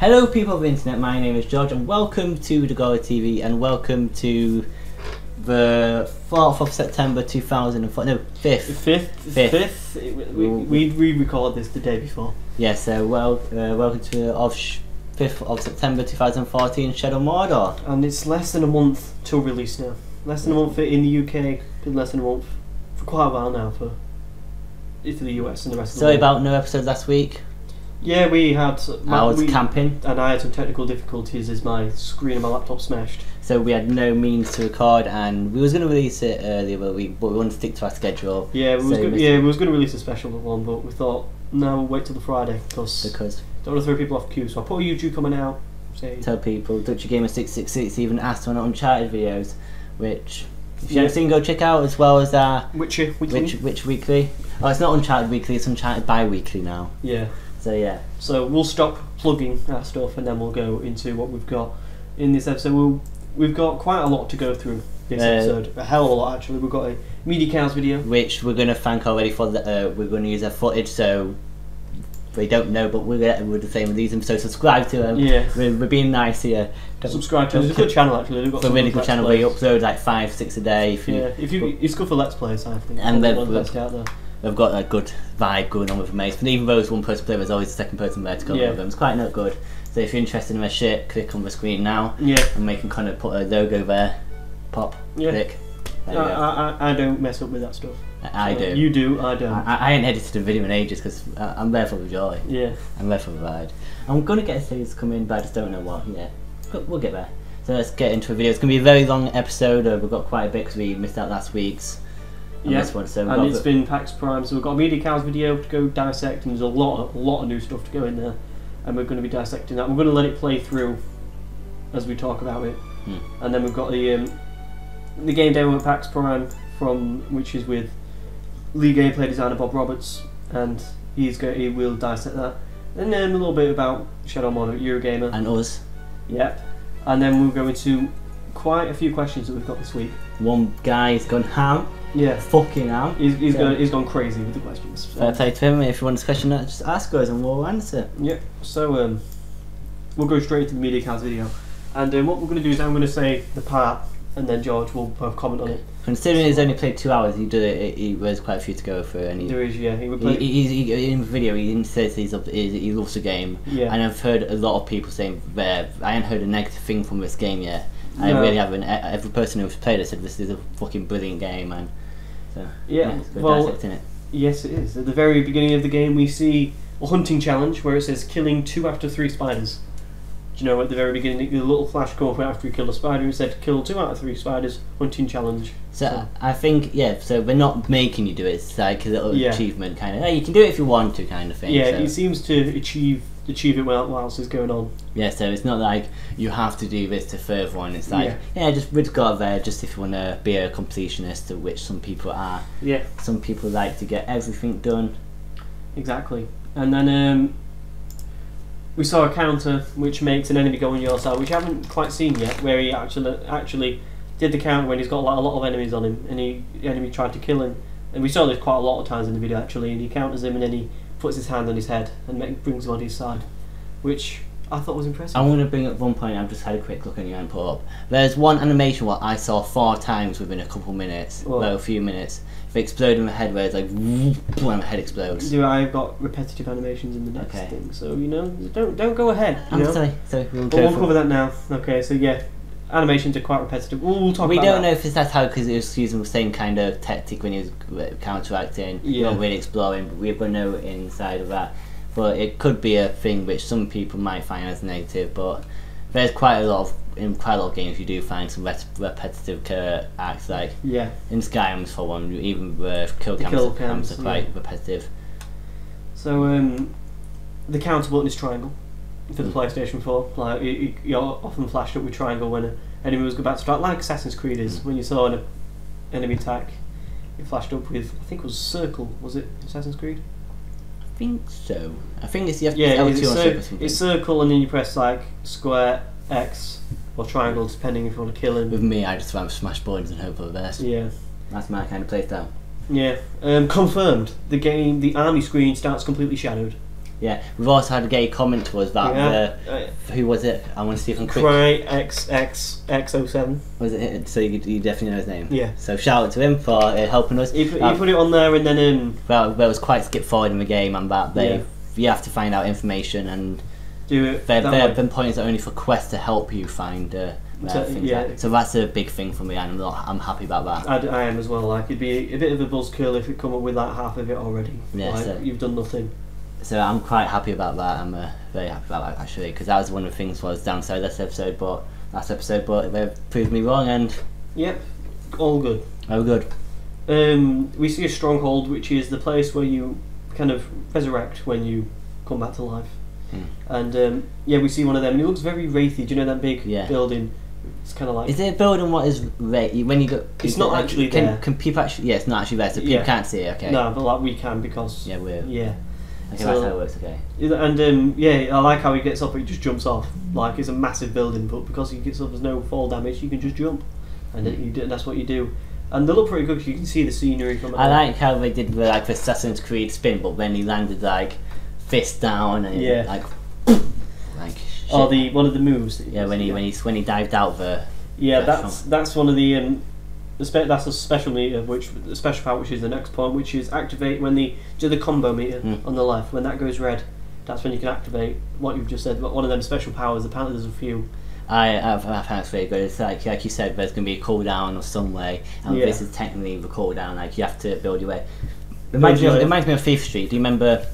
Hello people of the internet, my name is George and welcome to Dagora TV and welcome to the 4th of September 2004, no, 5th. 5th. We re-recorded this the day before. Yeah, so welcome to 5th of September 2014 Shadow Mordor. And it's less than a month till release now. Less than a month in the UK, been less than a month for quite a while now for the US and the rest of the Sorry world. about no episode last week. Yeah, we had... I was camping. And I had some technical difficulties as my screen of my laptop smashed. So we had no means to record and we was going to release it the other week, but we wanted to stick to our schedule. Yeah, we was going to release a special one, but we thought, no, we'll wait till the Friday, because don't want to throw people off queue. So I put a YouTube comment out, say... Tell people, Dutchy Gamer 666 even asked on Uncharted videos, which... If you haven't seen, go check out, as well as our... Which weekly? Oh, it's not Uncharted Weekly, it's Uncharted Bi-Weekly now. Yeah. So yeah. So we'll stop plugging our stuff and then we'll go into what we've got in this episode. We've got quite a lot to go through this episode. A hell of a lot, actually. We've got a Media Cows video. Which we're going to thank already for, we're going to use their footage, so... They don't know, but we're the same with these, so subscribe to them. Yeah. We're being nice here. Subscribe to them. It's a good channel, actually. They've got it's a really good channel where you upload like 5-6 a day. It's good for Let's Plays, I think. And they've got a good vibe going on with the mates. But even though it's one person player, there's always a second person there to go with them. It's quite not good. So if you're interested in their shit, click on the screen now. Yeah. And we can kind of put a logo there. Pop. Yeah. Click. I don't mess up with that stuff. I do. You do, I don't. I ain't edited a video in ages because I'm there for the joy. Yeah. I'm there for the ride. I'm going to get a series to come in, but I just don't know what. Yeah. We'll get there. So let's get into a video. It's going to be a very long episode. We've got quite a bit because we missed out last week's. This one, so and it's been PAX Prime, so we've got a Media Cows video to go dissect, and there's a lot of new stuff to go in there, and we're going to be dissecting that. We're going to let it play through as we talk about it, and then we've got the game demo at PAX Prime which is with lead gameplay designer Bob Roberts, and he will dissect that, and then a little bit about Shadow Mordor, Eurogamer, and us. Yep, and then we'll go into quite a few questions that we've got this week. One guy's gone ham. Yeah, fucking ham. He's gone crazy with the questions. Fair play to him. If you want a question, just ask us and we'll answer. Yeah. So we'll go straight to the Media Cows video, and what we're going to do is I'm going to say the part, and then George will both comment on it. Considering he's only played 2 hours, he was quite a few to go through, and there is, yeah. In the video, he says he loves the game, and I've heard a lot of people saying I haven't heard a negative thing from this game yet. I really haven't. Every person who's played it said this is a fucking brilliant game, and so dissecting it. Yes, it is. At the very beginning of the game, we see a hunting challenge where it says killing 2 out of 3 spiders. Do you know, at the very beginning, the little flash call after you kill a spider, it said kill 2 out of 3 spiders, hunting challenge. So I think, so they're not making you do it, it's like a little achievement kind of, hey, you can do it if you want to kind of thing. Yeah, it seems to achieve it whilst it's going on. Yeah, so it's not like you have to do this to further on, it's like, we've got there just if you want to be a completionist, of which some people are. Yeah. Some people like to get everything done. Exactly. And then we saw a counter which makes an enemy go on your side, which I haven't quite seen yet, where he actually did the counter when he's got like a lot of enemies on him, and the enemy tried to kill him. And we saw this quite a lot of times in the video actually, and he counters him and then he puts his hand on his head and brings him on his side, which I thought was impressive. I want to bring up one point. I've just had a quick look at you and put up. There's one animation what I saw 4 times within a couple minutes, a few minutes. If it exploded in my head, where it's like, and my head explodes. I've got repetitive animations in the next thing, so don't go ahead. Sorry, we'll cover that now. Okay, so yeah, animations are quite repetitive. We'll talk about that. We don't know if that's how, because it was using the same kind of tactic when he was counteracting, not really exploring, but we've got no inside of that. But it could be a thing which some people might find as negative, but there's in quite a lot of games you do find some repetitive acts, like in Skyrim for one, even kill cams are quite repetitive. So the counter button is triangle for the PlayStation 4. Like you're often flashed up with triangle when an enemy was about to start, like Assassin's Creed is. When you saw an enemy attack, it flashed up with, I think it was circle. Was it Assassin's Creed? I think so. I think it's L2 or something. It's circle, and then you press like square, X, or triangle, depending if you want to kill him. With me, I just want to smash buttons and hope for the best. Yeah. That's my kind of playstyle. Yeah. Confirmed. The army screen starts completely shadowed. Yeah, we've also had a gay comment to us about who was it? I want to see if I'm quick. Cry XXX07. Was it? So you definitely know his name. Yeah. So shout out to him for helping us. He put it on there, and then well, there was quite skip forward in the game, and that you have to find out information and do it. They've been points only for quests to help you find things. Yeah. So that's a big thing for me, and I'm happy about that. I am as well. Like, it'd be a bit of a buzzkill if it come up with like half of it already. Yeah. Like, So you've done nothing. So I'm quite happy about that. I'm very happy about that actually, because that was one of the things was downside last episode, but they've proved me wrong, and yep, all good. Oh, good. We see a stronghold, which is the place where you kind of resurrect when you come back to life. And we see one of them, and it looks very wraithy. Do you know that big building? It's kind of like. Is it a building? What is when you go? It's not actually there. Can people actually? Yeah, it's not actually there, so people can't see it. Okay. No, but like we can because. Yeah, we're. Yeah. Okay, that's how it works. Okay. And I like how he gets up. He just jumps off. Like, it's a massive building, but because he gets up, there's no fall damage. You can just jump, and that's what you do. And they look pretty good because you can see the scenery from. I like how they did the Assassin's Creed spin, but then he landed like fist down and like. Oh, one of the moves. When he dived out the. Yeah, that's one of the. That's a special meter, the special power, which is the next point, which is activate when the combo meter on the left. When that goes red, that's when you can activate what you've just said. But one of them special powers. Apparently, there's a few. I found it's very good. It's like you said, there's going to be a cooldown or some way, and this is technically the cooldown. Like, you have to build your way. It reminds me of Thief Street. Do you remember?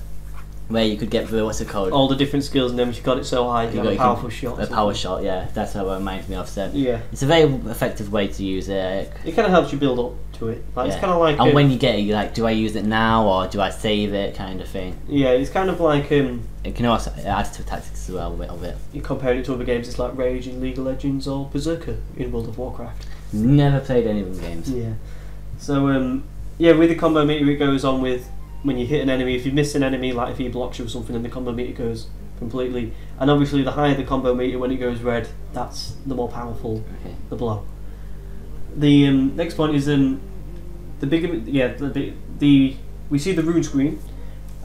Where you could get the, what's it called? All the different skills, and then if you got it so high, you got a powerful shot. A power shot, yeah. That's how it reminds me of. So yeah, it's a very effective way to use it. It kind of helps you build up to it. Like, it's kind of like. And when you get it, you're like, do I use it now or do I save it, kind of thing. Yeah, it's kind of like. It can also add to tactics as well, a little bit. You compare it to other games, it's like Rage in League of Legends or Berserker in World of Warcraft. Never played any of them games. Yeah. So with the combo meter, it goes on with. When you hit an enemy, if you miss an enemy, like if he blocks you or something, then the combo meter goes completely. And obviously, the higher the combo meter, when it goes red, that's the more powerful the blow. The next point is the bigger, we see the rune screen,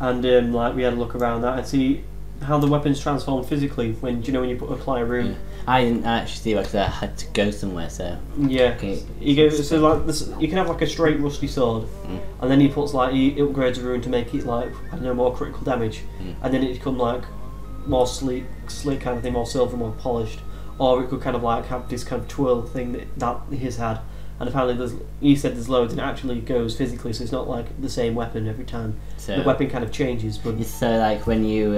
and we had a look around that and see how the weapons transform physically when you apply a rune. Yeah. I didn't actually see because I had to go somewhere, so yeah. Okay. You can have like a straight rusty sword, and then he upgrades a rune to make it like more critical damage, and then it become like more sleek kind of thing, more silver, more polished, or it could kind of like have this kind of twirl thing that his had. And apparently he said there's loads, and it actually goes physically, so it's not like the same weapon every time. So the weapon kind of changes. But so like when you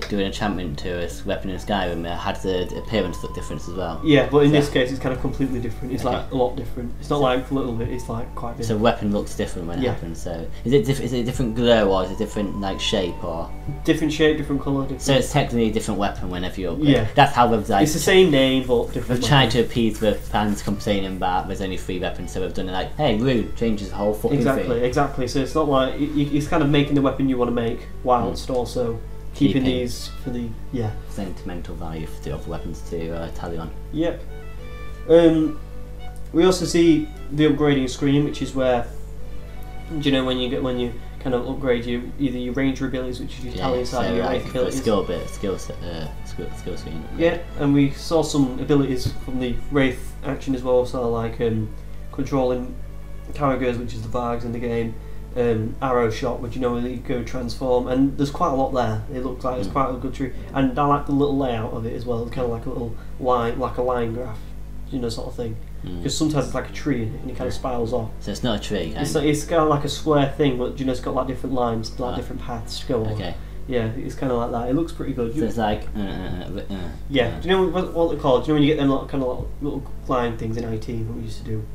do an enchantment to a weapon in Skyrim, it had the appearance look different as well. Yeah, but in this case it's kind of completely different. It's like a lot different. It's not like a little bit, it's like quite big. So weapon looks different when it happens. So is it a different glow, or is it different like shape, or different shape, different colour, different. So it's technically a different weapon whenever you upgrade. Yeah. That's how they've it's the same name but different. We've tried to appease the fans complaining that there's only 3 weapons, so we've done it like, hey, rune changes the whole fucking thing. Exactly. So it's not like it's kind of making the weapon you want to make whilst also keeping these for the sentimental value for the other weapons to tally on. Yep. We also see the upgrading screen, which is where when you kind of upgrade either your ranger abilities, which is your tally inside your wraith abilities. Skill screen. Yeah, and we saw some abilities from the wraith action as well. So like controlling Caragors, which is the Vargs in the game, arrow shot, which you go transform, and there's quite a lot there. It looks like it's quite a good tree, and I like the little layout of it as well. It's kind of like a little line, like a line graph, sort of thing. Because sometimes it's like a tree and it kind of spirals off. So it's not a tree. It's kind of like a square thing, but it's got like different lines, like different paths to go on. Okay. Yeah, it's kind of like that. It looks pretty good. So it's like. Yeah. Do you know what they're called? Do you know when you get them kind of little line things in IT? What we used to do.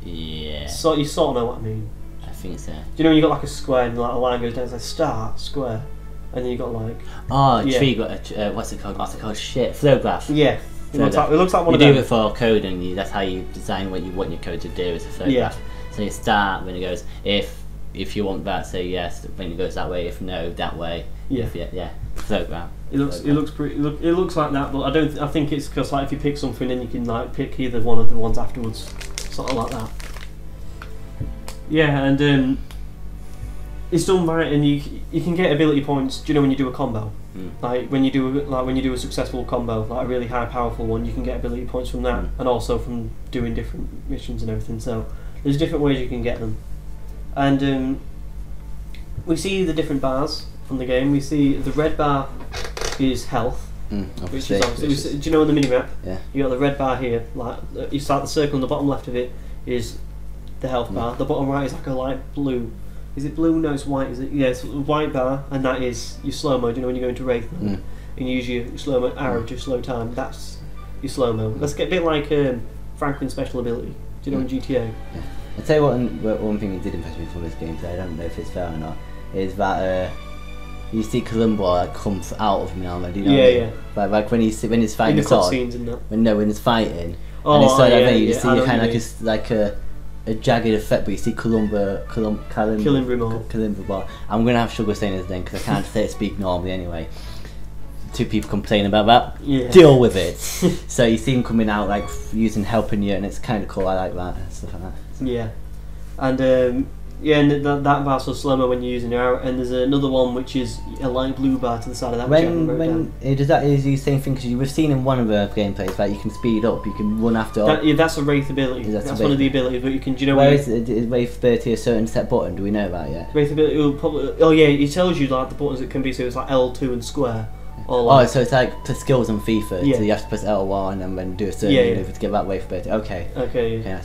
Yeah. So you sort of know what I mean. I think so. Do you know when you got like a square and like a line goes down, it's like start square, and then you got like. Tree. What's it called? Flow graph. Yeah. It looks like one of them. You do it for coding. That's how you design what you want your code to do. Is a flow graph. So you start when it goes if you want that, say yes. When it goes that way, if no, that way. Yeah. Flow graph. It looks like that, but I think it's because like if you pick something, then you can like pick either one of the ones afterwards, sort of like that. Yeah, and it's done right, and you can get ability points. Do you know when you do a combo? Like when you do a successful combo, like a really high powerful one, you can get ability points from that, and also from doing different missions and everything. So there's different ways you can get them, and we see the different bars from the game. We see the red bar is health, which is obviously. Do you know on the minimap? Yeah. You got the red bar here. Like you start the circle on the bottom left of it is the health bar. The bottom right is like a light blue. Is it blue? No, it's white. Is it? Yeah, it's a white bar, and that is your slow mo. Do you know when you go into Wraith mode and you use your slow mo arrow to slow time? That's your slow mo. Let's get a bit like Franklin's special ability. Do you know in GTA? Yeah. I'll tell you one thing that did impress me from this game, so I don't know if it's fair or not, is that you see Columbo like come out of him now, do you know? Yeah. Like when he's fighting in the sword. cutscenes and that. When he's fighting. Oh, and it's yeah, you see kind of like a jagged effect, but you see Calimbrimor. I'm gonna have trouble saying his name because I can't speak normally anyway. Two people complain about that. Yeah. Deal with it. So you see him coming out like helping you, and it's kind of cool. I like that and stuff like that. Yeah, and and that bar's so slow-mo when you're using your arrow, and there's another one which is a light blue bar to the side of that. Is the same thing? Because you've seen in one of the gameplays that you can speed up, you can run after. That's a Wraith ability. That's one of the abilities, but you can. Do you know where is Wraith ability a certain set button? Do we know that yet? Wraith ability will probably. Oh yeah, it tells you like the buttons it can be. So it's like L2 and square. Or like, so it's like the skills on FIFA. Yeah. So you have to press L1 and then do a certain maneuver to get that Wraith ability. Okay. Okay.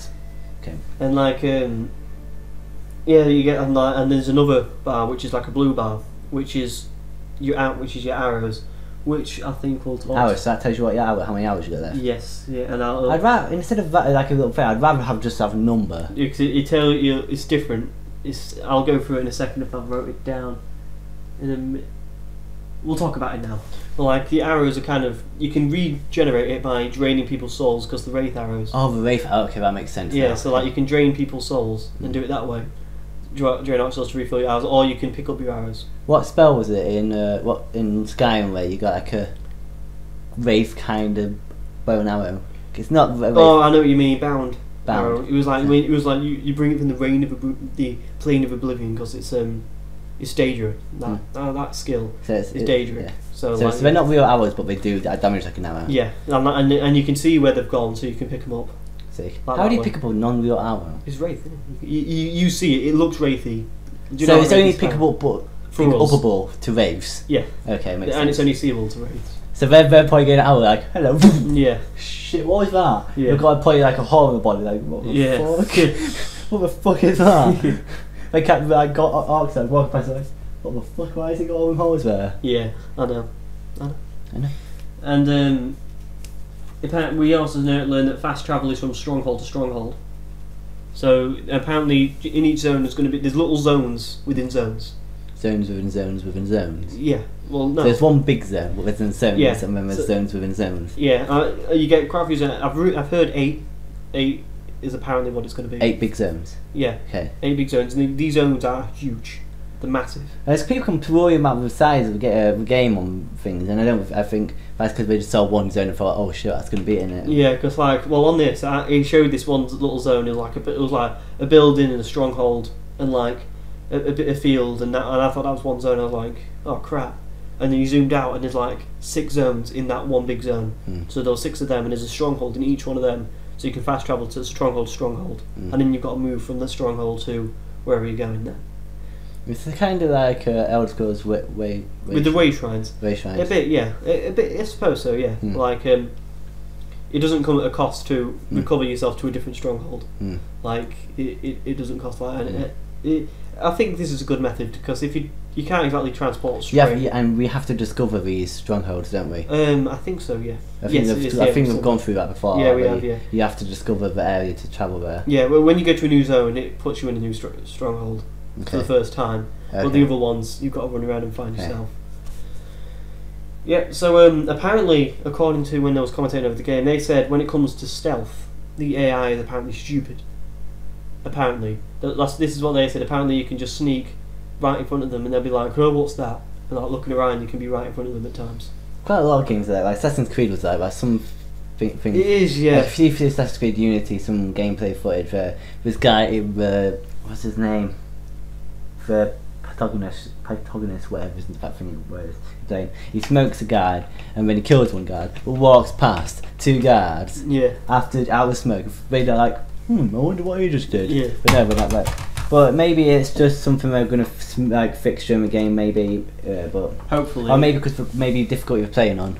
Okay. And like you get and there's another bar which is like a blue bar, which is your arrows, which I think will talk. Hours. So that tells you how many hours you got left. Yes. Yeah. And I'd rather, instead of that, like a little thing, I'd rather have a number. It tell you it's different. I'll go through it in a second if I wrote it down. We'll talk about it now. But like the arrows are kind of, you can regenerate it by draining people's souls because the Wraith arrows. Oh, the Wraith. Okay, that makes sense. Yeah, now. so like you can drain people's souls and do it that way. Drain out souls to refill your arrows, or you can pick up your arrows. What spell was it in Skyrim where you got like a Wraith kind of bow and arrow? It's not. Oh, I know what you mean. Bound. Arrow. It was like you bring it from the plane of oblivion because it's Daedra. That skill is Daedra. Yeah. So they're not real arrows, but they do damage like an arrow. Yeah, and you can see where they've gone, so you can pick them up. See, how do you pick up a non-real arrow? It's Wraith. You see it. It looks Wraithy. So it's only pickable, but upable to Wraiths. Yeah. Okay, makes sense. And it's only seeable to Wraiths. So they're probably getting out like, hello. Yeah. Shit, what was that? Yeah. You've got to play like a horror body, like what the fuck? What the fuck is that? Like I got Arkside walking past like, what the fuck? Why has it got all them holes there? Yeah, I know. And apparently we also learned that fast travel is from stronghold to stronghold. So apparently in each zone there's little zones within zones. Zones within zones within zones. Yeah. Well, no. So there's one big zone within zones, and then there's zones within zones. Yeah. You get quite a few zones. I've heard 8 is apparently what it's going to be. 8 big zones. Yeah. Okay. 8 big zones, and these zones are huge. They're massive. As people can worry about the size of the game on things, and I think that's because they just saw one zone and thought, oh shit, that's going to be in it. Yeah, because on this, he showed this one little zone. It was like a building and a stronghold and like a bit of field, and I thought that was one zone. I was like, oh crap. And then you zoomed out, and there's like 6 zones in that one big zone. So there were 6 of them, and there's a stronghold in each one of them. So you can fast travel to stronghold, and then you've got to move from the stronghold to wherever you're going there. It's kind of like Elder Scrolls way with the way shrines. Way shrines. A bit, yeah. A bit. I suppose so, yeah. Like it doesn't come at a cost to recover yourself to a different stronghold. Like it doesn't cost that. I think this is a good method because if you can't exactly transport straight. Yeah, and we have to discover these strongholds, don't we? I think so. Yeah. I think we've gone through that before. Yeah, we have. Yeah. You have to discover the area to travel there. Yeah, well, when you go to a new zone, it puts you in a new stronghold for the first time. Okay. But the other ones, you've got to run around and find yourself. Yeah. So apparently, according to when they was commentating over the game, they said when it comes to stealth, the AI is apparently stupid. Apparently, this is what they said. Apparently, you can just sneak right in front of them, and they'll be like, "Oh, what's that?" And like looking around, you can be right in front of them at times. Quite a lot of games like Assassin's Creed was like some things. It is, yeah. Like, Assassin's Creed Unity, some gameplay footage where this guy, what's his name? The protagonist, whatever that thing was saying. He smokes a guard and then he kills one guard, but walks past 2 guards. Yeah. After hours smoke, they're like, I wonder what he just did. Yeah. But no, but like. But maybe it's just something they're gonna like fix during the game, maybe. But hopefully, or maybe because maybe difficulty of playing on.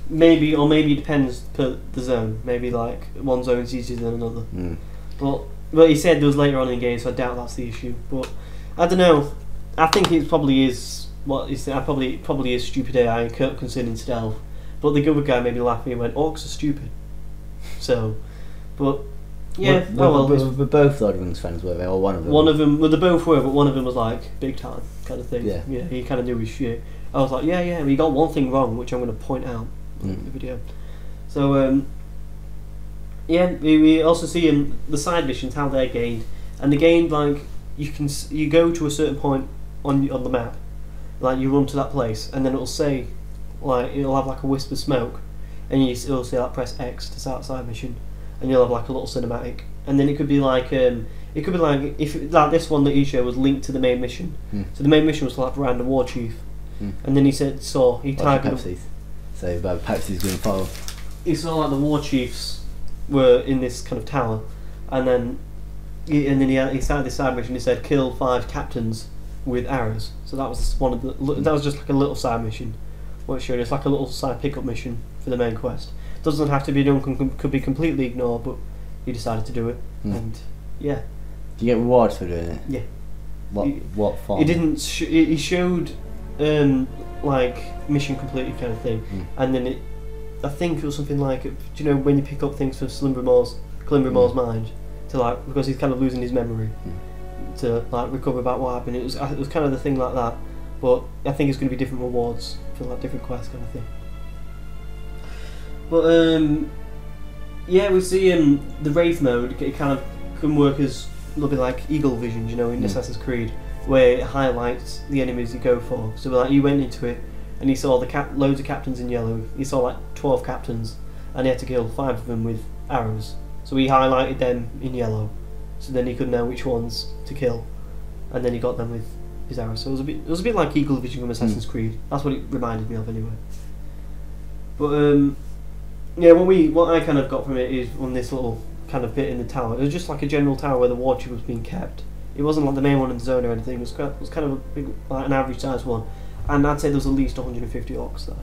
Maybe, or maybe it depends per the zone. Maybe like one zone's easier than another. But he said there was later on in the game, so I doubt that's the issue. But I don't know. I think it probably is what is. I probably is stupid AI concerning stealth. But the other guy made me laugh and went, "Orcs are stupid." So, but. Yeah, we're both Lord of the Rings fans, were they? Or one of them? One of them, well, they both were, but one of them was like big time kind of thing. Yeah, he kind of knew his shit. I was like, yeah, we got one thing wrong, which I'm going to point out in the video. So, we also see the side missions, how they're gained, and the game like you go to a certain point on the map, like you run to that place, and then it'll say, like it'll have like a wisp of smoke, and it'll say like press X to start side mission. And you'll have like a little cinematic, and then it could be like if like this one that he showed was linked to the main mission. So the main mission was like random war chief, and then he said he targeted. So by Pepsi's going follow. He saw like the war chiefs were in this kind of tower, and then he started this side mission. He said kill 5 captains with arrows. So that was one of that was just like a little side mission. What it showed, it's like a little side pickup mission for the main quest. Doesn't have to be done, could be completely ignored, but he decided to do it, and yeah. Do you get rewards for doing it? Yeah. What form? He didn't. He showed like mission completed kind of thing, and then I think it was something like, do you know when you pick up things for Climbrinor's mind, to like because he's kind of losing his memory, to like recover about what happened. It was kind of the thing like that, but I think it's going to be different rewards for like different quests kind of thing. But we see the Wraith mode. It kind of can work as a little bit like Eagle Vision, you know, in Assassin's Creed, where it highlights the enemies you go for. So like you went into it and he saw loads of captains in yellow. He saw like 12 captains, and he had to kill 5 of them with arrows. So he highlighted them in yellow, so then he could know which ones to kill, and then he got them with his arrows. So it was a bit like Eagle Vision from Assassin's Creed. That's what it reminded me of anyway. But yeah, what I kind of got from it is on this little kind of bit in the tower. It was just like a general tower where the war chief was being kept. It wasn't like the main one in the zone or anything. It was kind of a big, like an average sized one, and I'd say there was at least 150 orcs there.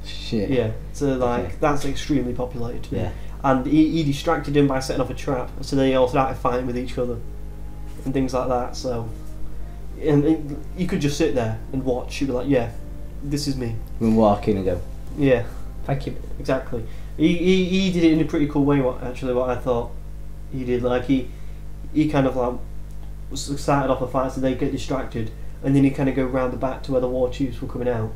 Shit. Yeah. So like that's extremely populated. Yeah. And he distracted him by setting off a trap, so they all started fighting with each other and things like that. So, and you could just sit there and watch. You'd be like, yeah, this is me. And walk in and go, yeah, thank you. Exactly. He did it in a pretty cool way. What I thought he did, like he kind of like started off a fight, so they get distracted, and then he'd kind of go round the back to where the war chiefs were coming out,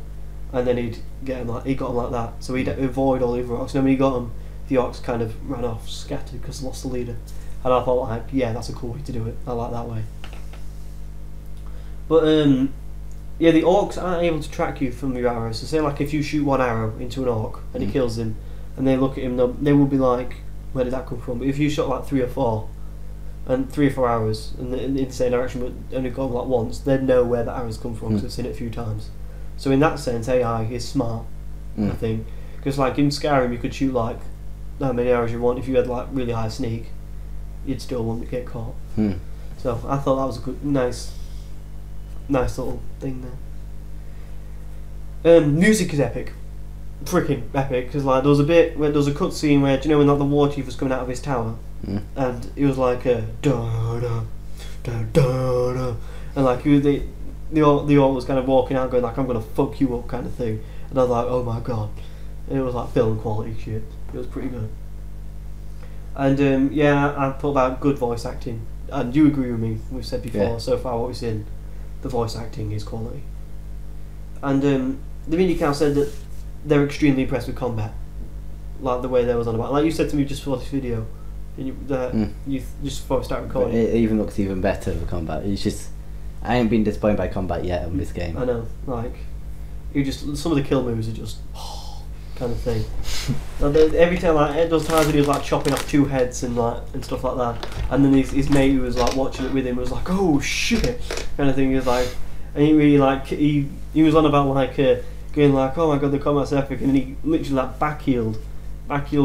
and then he got him like that. So he'd avoid all the other orcs. And when he got him, the orcs kind of ran off, scattered because lost the leader. And I thought, like, yeah, that's a cool way to do it. I like that way. But yeah, the orcs aren't able to track you from your arrows. So say like if you shoot one arrow into an orc and he kills him, and they look at him, they will be like, where did that come from? But if you shot like 3 or 4 arrows in the same direction but only gone like once, they'd know where the arrows come from because they've seen it a few times. So in that sense, AI is smart, I think, because like in Skyrim you could shoot like how many arrows you want. If you had like really high sneak, you'd still wouldn't get caught. So I thought that was a good, nice little thing there. Music is epic, freaking epic, because like there was a cutscene where, do you know when like the war chief was coming out of his tower, and it was like a da da da da da, and like the orc was kind of walking out going like, I'm gonna fuck you up kind of thing, and I was like, oh my god, and it was like film quality shit. It was pretty good. And yeah, I thought about good voice acting, and you agree with me. We've said before, so far what we've seen, the voice acting is quality. And the media count said that they're extremely impressed with combat, like the way they was on about. Like you said to me just before this video, and you just before we start recording. But it even looks even better for combat. It's just, I ain't been disappointed by combat yet on this game. I know, like some of the kill moves are just kind of thing. Every time, like those times when he was like chopping off 2 heads and stuff like that, and then his mate who was like watching it with him was like, oh shit, kind of thing. He was like, and he really he was on about going like, oh my god, the combat's epic, and he literally like backheel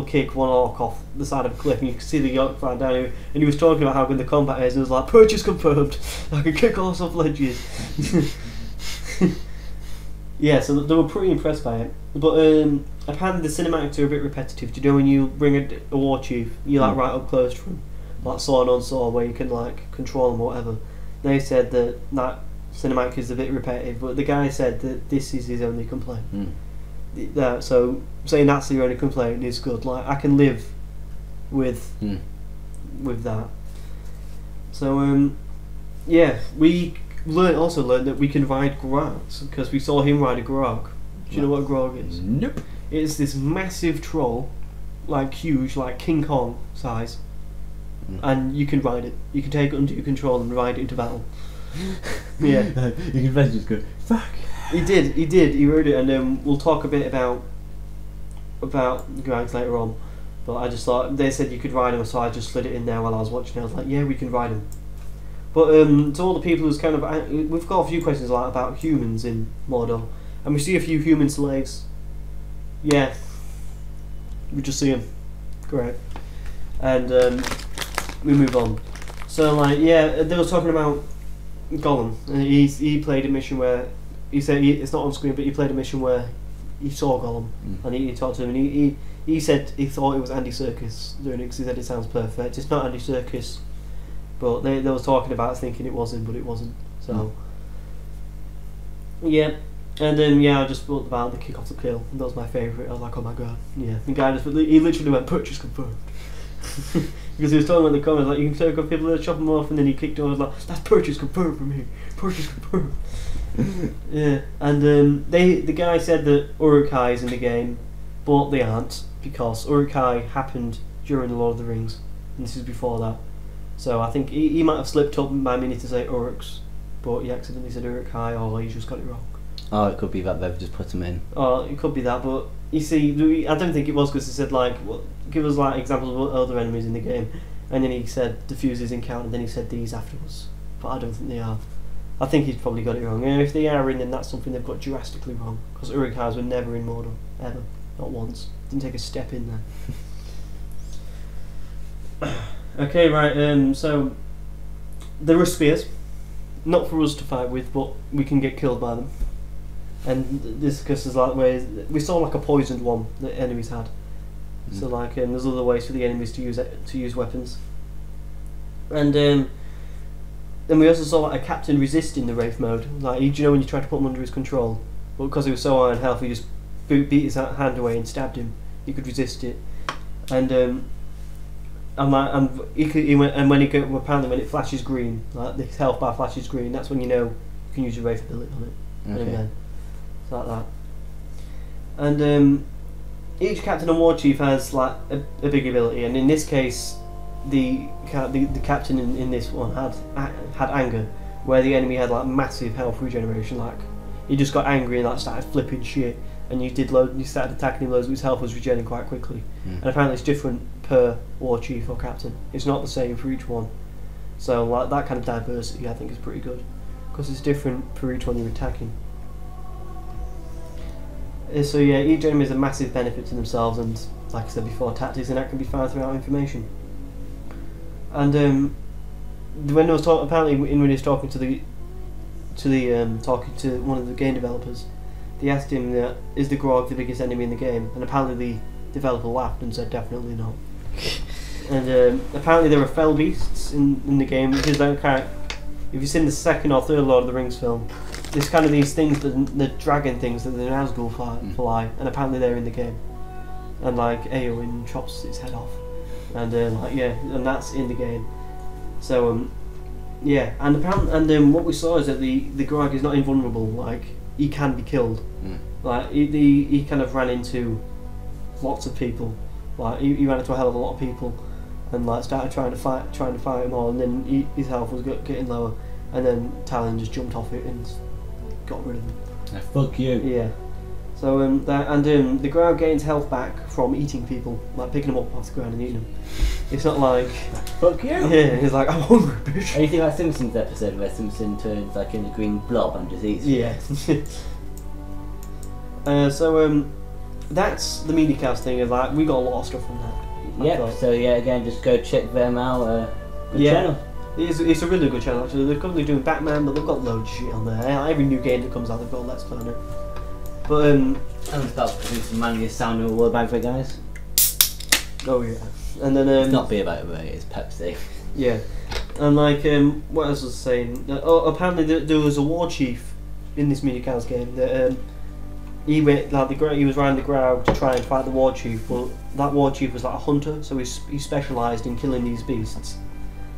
kick one orc off the side of a cliff, and you could see the orc flying down, and he was talking about how good the combat is, and it was like, purchase confirmed, I can kick horse off ledges. Yeah, so they were pretty impressed by it, but apparently the cinematics are a bit repetitive. Do you know when you bring a war chief, you like right up close to him, like sword on sword, where you can like control him or whatever? They said that cinematic is a bit repetitive, but the guy said that this is his only complaint. So saying that's your only complaint is good. Like, I can live with that. So yeah, we also learned that we can ride grogs, because we saw him ride a grog. Do you know what a grog is? Nope. It's this massive troll, like huge, like King Kong size, and you can ride it. You can take it under your control and ride it into battle. Yeah. You can imagine just go, fuck. He did, he rode it, and we'll talk a bit about grogs later on, but I just thought, they said you could ride him, so I just slid it in there while I was watching. I was like, yeah, we can ride him. But to all the people who's kind of, we've got a few questions like about humans in Mordor, and we see a few human slaves. Yeah, we just see them. Great. And we move on. So like, yeah, they were talking about Gollum. He played a mission where he said it's not on screen, but he played a mission where he saw Gollum and he talked to him, and he said he thought it was Andy Serkis doing it, because he said it sounds perfect. It's not Andy Serkis, but they were talking about thinking it was him, but it wasn't. So yeah, and I just thought about the kick off the kill. That was my favourite. I was like, oh my god, yeah. The guy he literally went, purchase confirmed. Because he was talking about the comments, like, you can take off people, chop them off, and then he kicked on. I was like, that's purchase confirmed for me. Purchase confirmed. Yeah, and the guy said that Uruk-hai is in the game, but they aren't, because Uruk-hai happened during the Lord of the Rings, and this is before that. So I think he might have slipped up by meaning to say Uruks, but he accidentally said Uruk-hai, or he just got it wrong. Oh, it could be that they've just put them in. Oh, it could be that, but you see, I don't think it was, because he said like, give us like examples of other enemies in the game, and then he said diffusers encountered, then he said these afterwards, but I don't think they are. I think he's probably got it wrong. And if they are in, then that's something they've got drastically wrong, because Uruk-hais were never in Mordor, ever, not once. Didn't take a step in there. Okay, right. So there are spears, not for us to fight with, but we can get killed by them. And this, because there's like ways we saw like a poisoned one that enemies had. So like, there's other ways for the enemies to use weapons. And then we also saw like a captain resisting the Wraith mode. Like, do you know when you tried to put him under his control, but because he was so high on health, he just beat his hand away and stabbed him. He could resist it, and apparently when it flashes green, like the health bar flashes green, that's when you know you can use your Wraith ability on it. Okay. And it's like that. And each captain and war chief has like a big ability, and in this case, the captain in this one had anger, where the enemy had like massive health regeneration. Like, he just got angry and like started flipping shit, and you started attacking him loads, but his health was regenerating quite quickly. And apparently it's different per war chief or captain. It's not the same for each one. So like, that kind of diversity I think is pretty good, because it's different for each one you're attacking. So yeah, each enemy is a massive benefit to themselves, and like I said before, tactics, and that can be found throughout information. And when I was apparently when he was talking to one of the game developers, they asked him, is the Grog the biggest enemy in the game? And apparently the developer laughed and said definitely not. And apparently there are fell beasts in the game, which is like, if you've seen the second or third Lord of the Rings film, there's kind of these things, the dragon things that the Nazgul fly, and apparently they're in the game. And like Eowyn chops its head off, and and that's in the game. So yeah, and apparently, what we saw is that the Grog is not invulnerable. Like, he can be killed. Like he kind of ran into lots of people. Like he ran into a hell of a lot of people, and like started trying to fight them all, and then his health was getting lower, and then Talon just jumped off it and got rid of him. Fuck you. Yeah. So the Grog gains health back from eating people, like picking them up off the ground and eating them. It's not like fuck you. Yeah, he's like, I'm hungry, bitch. Anything like Simpsons episode where Simpson turns like in a green blob and just eats? Yeah. So that's the MediaCast thing. Is like we got a lot of stuff from that. Yep. So yeah, again, just go check them out. Good channel. It's a really good channel actually. They're currently doing Batman, but they've got loads of shit on there. Every new game that comes out, they've got a Let's Play on it. But I'm about to produce some Manly Sound Award bag for it, guys. Oh yeah. And then it's not beer, by the way, it's Pepsi. Yeah. And like what else was I saying? Apparently there was a war chief in this MediaCast game that he went like he was around the ground to try and fight the war chief. But that war chief was like a hunter, so he specialised in killing these beasts.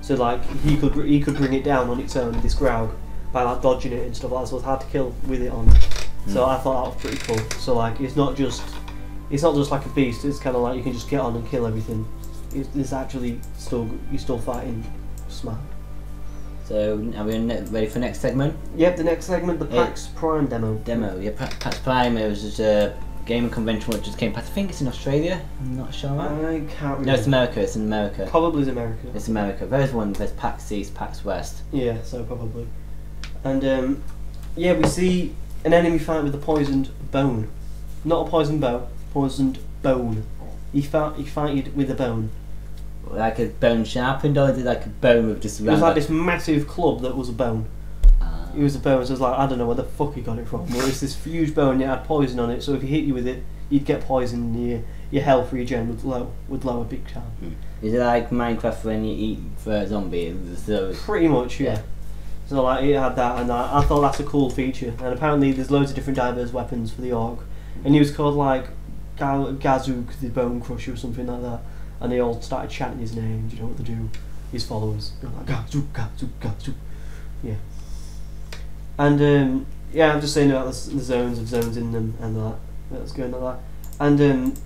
So like he could bring it down on its own, this Graug, by like dodging it and stuff like that. So it's hard to kill with it on. So I thought that was pretty cool. So like it's not just like a beast. It's kind of like you can just get on and kill everything. It's actually you're still fighting smart. So are we ready for the next segment? Yep, the next segment, the PAX Prime demo. Yeah, PAX Prime. It was just a gaming convention which just came past. I think it's in Australia. I'm not sure. I can't remember. No, it's America. It's in America. Probably it's America. It's America. There's PAX East, PAX West. Yeah, so probably. And yeah, we see an enemy fight with a poisoned bone. Not a poisoned bow, poisoned bone. He fighted with a bone. Like a bone sharpened, or is it like a bone with just... It was like this massive club that was a bone. It was a bone, so it was like, I don't know where the fuck he got it from. Well, it's this huge bone, it had poison on it, so if he hit you with it, you'd get poison and your health regen would lower big time. Is it like Minecraft when you eat for a zombie? So pretty much, yeah. So like it had that, and I thought that's a cool feature. And apparently there's loads of different diverse weapons for the orc. And he was called like Gazuk the Bone Crusher or something like that. And they all started chanting his name. Do you know what they do? His followers. They're like Gazuk, Gazuk, Gazuk. Yeah. And yeah, I'm just saying about the zones in them and that. That's going like that. And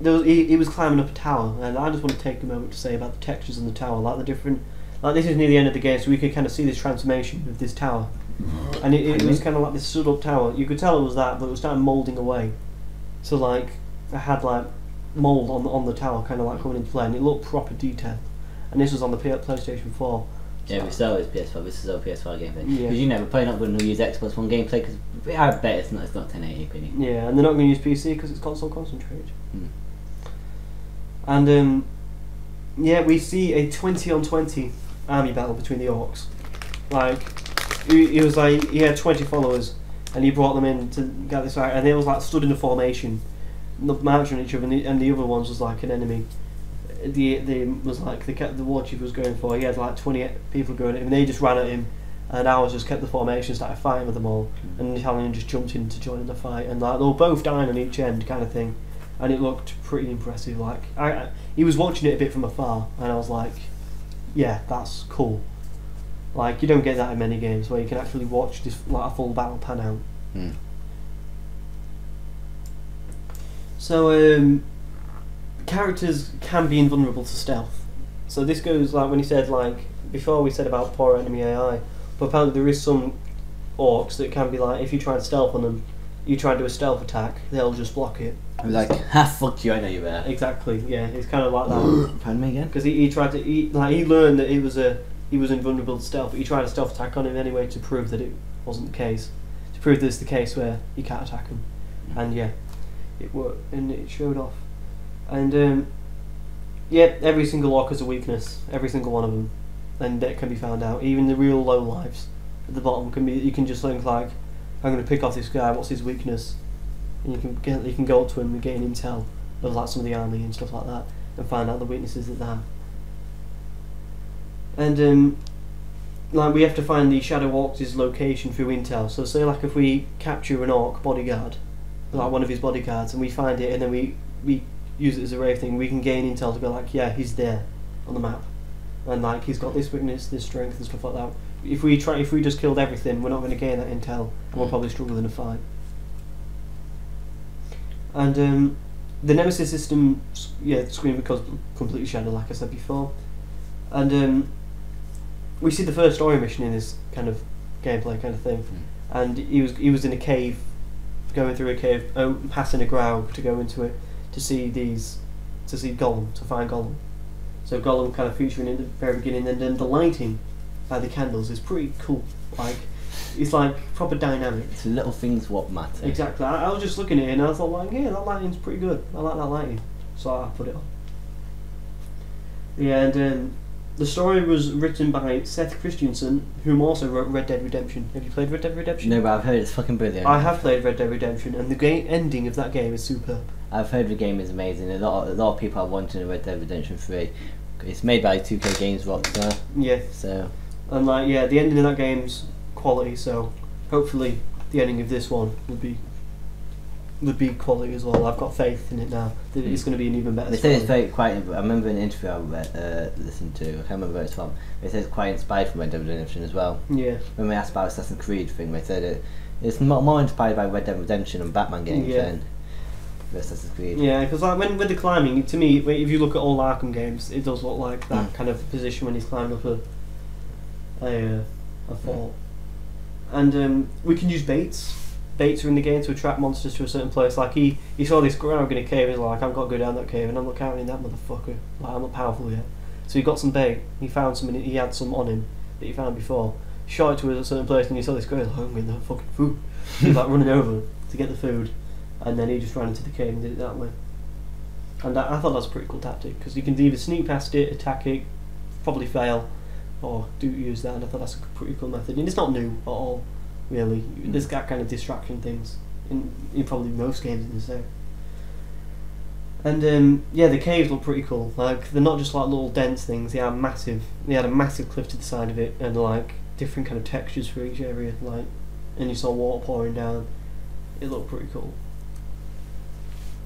he was climbing up a tower, and I just want to take a moment to say about the textures on the tower, like the different. Like this is near the end of the game, so we could kind of see this transformation of this tower, and it was kind of like this stood up tower. You could tell it was that, but it was starting moulding away. So like I had like mould on the tower, kind of like coming into play, and it looked proper detailed. And this was on the PlayStation 4. Yeah, we saw it as PS4. This is our PS4 gameplay. Yeah. Because you know we're probably not going to use Xbox One gameplay because I bet it's not 1080p. Yeah, and they're not going to use PC because it's console concentrated. And yeah, we see a 20-on-20 army battle between the orcs. Like he was like he had 20 followers, and he brought them in to get this out, and they was like stood in a formation, marching on each other, and the other ones was like an enemy. The was like the war chief was going for. He had like 20 people going at him, and they just ran at him, and ours just kept the formation, started fighting with them all, and the Italian just jumped in to join in the fight, and like they were both dying on each end, kind of thing, and it looked pretty impressive. Like he was watching it a bit from afar, and I was like, yeah, that's cool. Like you don't get that in many games where you can actually watch this like a full battle pan out. So characters can be invulnerable to stealth. So this goes like when he said like before we said about poor enemy AI, but apparently there is some orcs that can be like if you try and stealth on them, you try and do a stealth attack, they'll just block it. I'm like, ha, fuck you, I know you're there. Exactly, yeah, it's kind of like that. Pardon me again? Because he tried to he learned that he was invulnerable to stealth, but he tried a stealth attack on him anyway to prove that it wasn't the case, to prove that it's the case where you can't attack him, and yeah, it worked and it showed off. And yeah, every single orc has a weakness, every single one of them, and that can be found out. Even the real low lives at the bottom can be. You can just think like, I'm going to pick off this guy. What's his weakness? And you can go up to him and gain intel of like some of the army and stuff like that, and find out the weaknesses that they have. And like we have to find the Shadow Orcs' location through intel. So say like if we capture an orc bodyguard, like one of his bodyguards, and we find it, and then we use it as a rave thing, we can gain intel to go like, yeah, he's there on the map, and like he's got this weakness, this strength, and stuff like that. If we just killed everything, we're not going to gain that intel, and we'll probably struggle in a fight. And the Nemesis system, yeah, the screen becomes completely shadowed, like I said before. And we see the first story mission in this kind of gameplay kind of thing, and he was in a cave, going through a cave, passing a Graug to go into it. To see Gollum, to find Gollum. So Gollum kind of featuring in the very beginning, and then the lighting by the candles is pretty cool. Like, it's like proper dynamic. It's the little things what matter. Exactly. I was just looking at it and I thought, like, yeah, that lighting's pretty good. I like that lighting, so I put it on. Yeah, and the story was written by Seth Christensen, who also wrote Red Dead Redemption. Have you played Red Dead Redemption? No, but I've heard it's fucking brilliant. I have played Red Dead Redemption, and the ending of that game is superb. I've heard the game is amazing. A lot of people are wanting a Red Dead Redemption 3. It's made by 2K Games Rockstar. Yeah. So. And like, yeah, the ending of that game's quality. So hopefully the ending of this one would be quality as well. I've got faith in it now that it's going to be an even better. They say it's very quite. I remember an interview I listened to. I can't remember where it's from. They said it's quite inspired from Red Dead Redemption as well. Yeah. When we asked about Assassin's Creed thing, they said it's more inspired by Red Dead Redemption and Batman games than Assassin's Creed. Yeah, because like with the climbing, to me, if you look at all Arkham games, it does look like that kind of position when he's climbing up a fort. And we can use baits. Baits are in the game to attract monsters to a certain place. Like he saw this ground in a cave. He's like, I've got to go down that cave, and I'm not counting that motherfucker. Like, I'm not powerful yet. So he got some bait. He found some. He had some on him that he found before. He shot it to a certain place, and he saw this guy. Like, I'm getting that fucking food. He's like running over to get the food, and then he just ran into the cave and did it that way. And I thought that was a pretty cool tactic, because you can either sneak past it, attack it, probably fail, or use that. And I thought that's a pretty cool method. And it's not new at all. Really, there's that kind of distraction things in probably most games in this area. And yeah, the caves look pretty cool. Like, they're not just like little dense things. They are massive. They had a massive cliff to the side of it, and like different kind of textures for each area. Like, and you saw water pouring down. It looked pretty cool.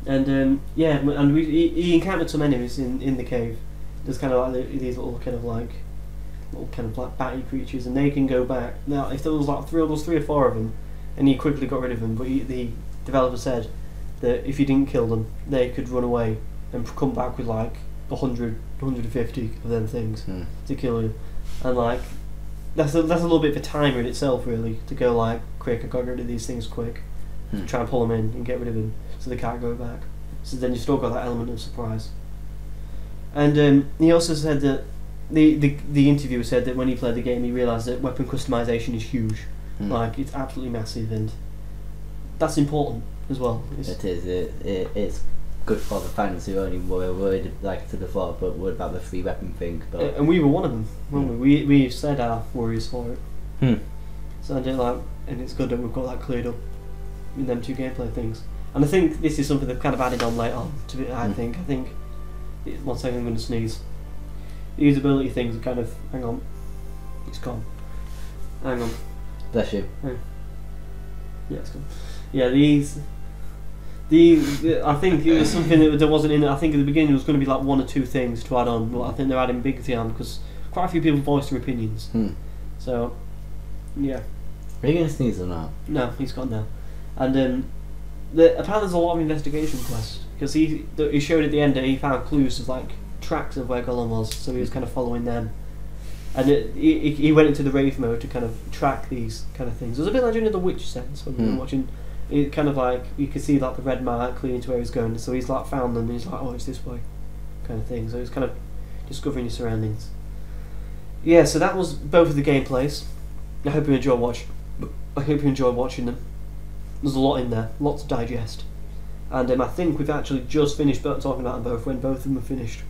And yeah, and he encountered some enemies in the cave. There's kind of like these little kind of like batty creatures, and they can go back. Now, if there was like three or four of them, and he quickly got rid of them, but the developer said that if you didn't kill them, they could run away and come back with like 100, 150 of them things to kill you. And like, that's a little bit of a timer in itself, really, to go like, quick, I got rid of these things quick, to try and pull them in and get rid of them, so they can't go back. So then you've still got that element of surprise. And he also said that the interviewer said that when he played the game, he realised that weapon customization is huge. Like, it's absolutely massive, and that's important as well. It is. It's good for the fans who only were worried, like to the thought, but worried about the free weapon thing. But and we were one of them, weren't we? We said our worries for it. So I did and it's good that we've got that cleared up in them two gameplay things. And I think this is something they've kind of added on later on. I think. One second, I'm going to sneeze. The usability things are kind of. Hang on. It's gone. Hang on. Bless you. Yeah, it's gone. Yeah, I think it was something that there wasn't in it. I think at the beginning there was going to be like one or two things to add on, but I think they're adding big thing on because quite a few people voiced their opinions. So, yeah. Are you going to sneeze or not? No, he's gone now. And apparently there's a lot of investigation quests because he showed at the end that he found clues of like tracks of where Gollum was, so he was kind of following them. And he went into the rave mode to kind of track these kind of things. It was a bit like doing the Witch sense when we were watching. It kind of like you could see like the red mark leading to where he's going. So he's like found them and he's like, oh, it's this way, kind of thing. So he's kind of discovering his surroundings. Yeah, so that was both of the gameplays. I hope you enjoy watching them. There's a lot in there, lots to digest. And I think we've actually just finished talking about them both when both of them are finished.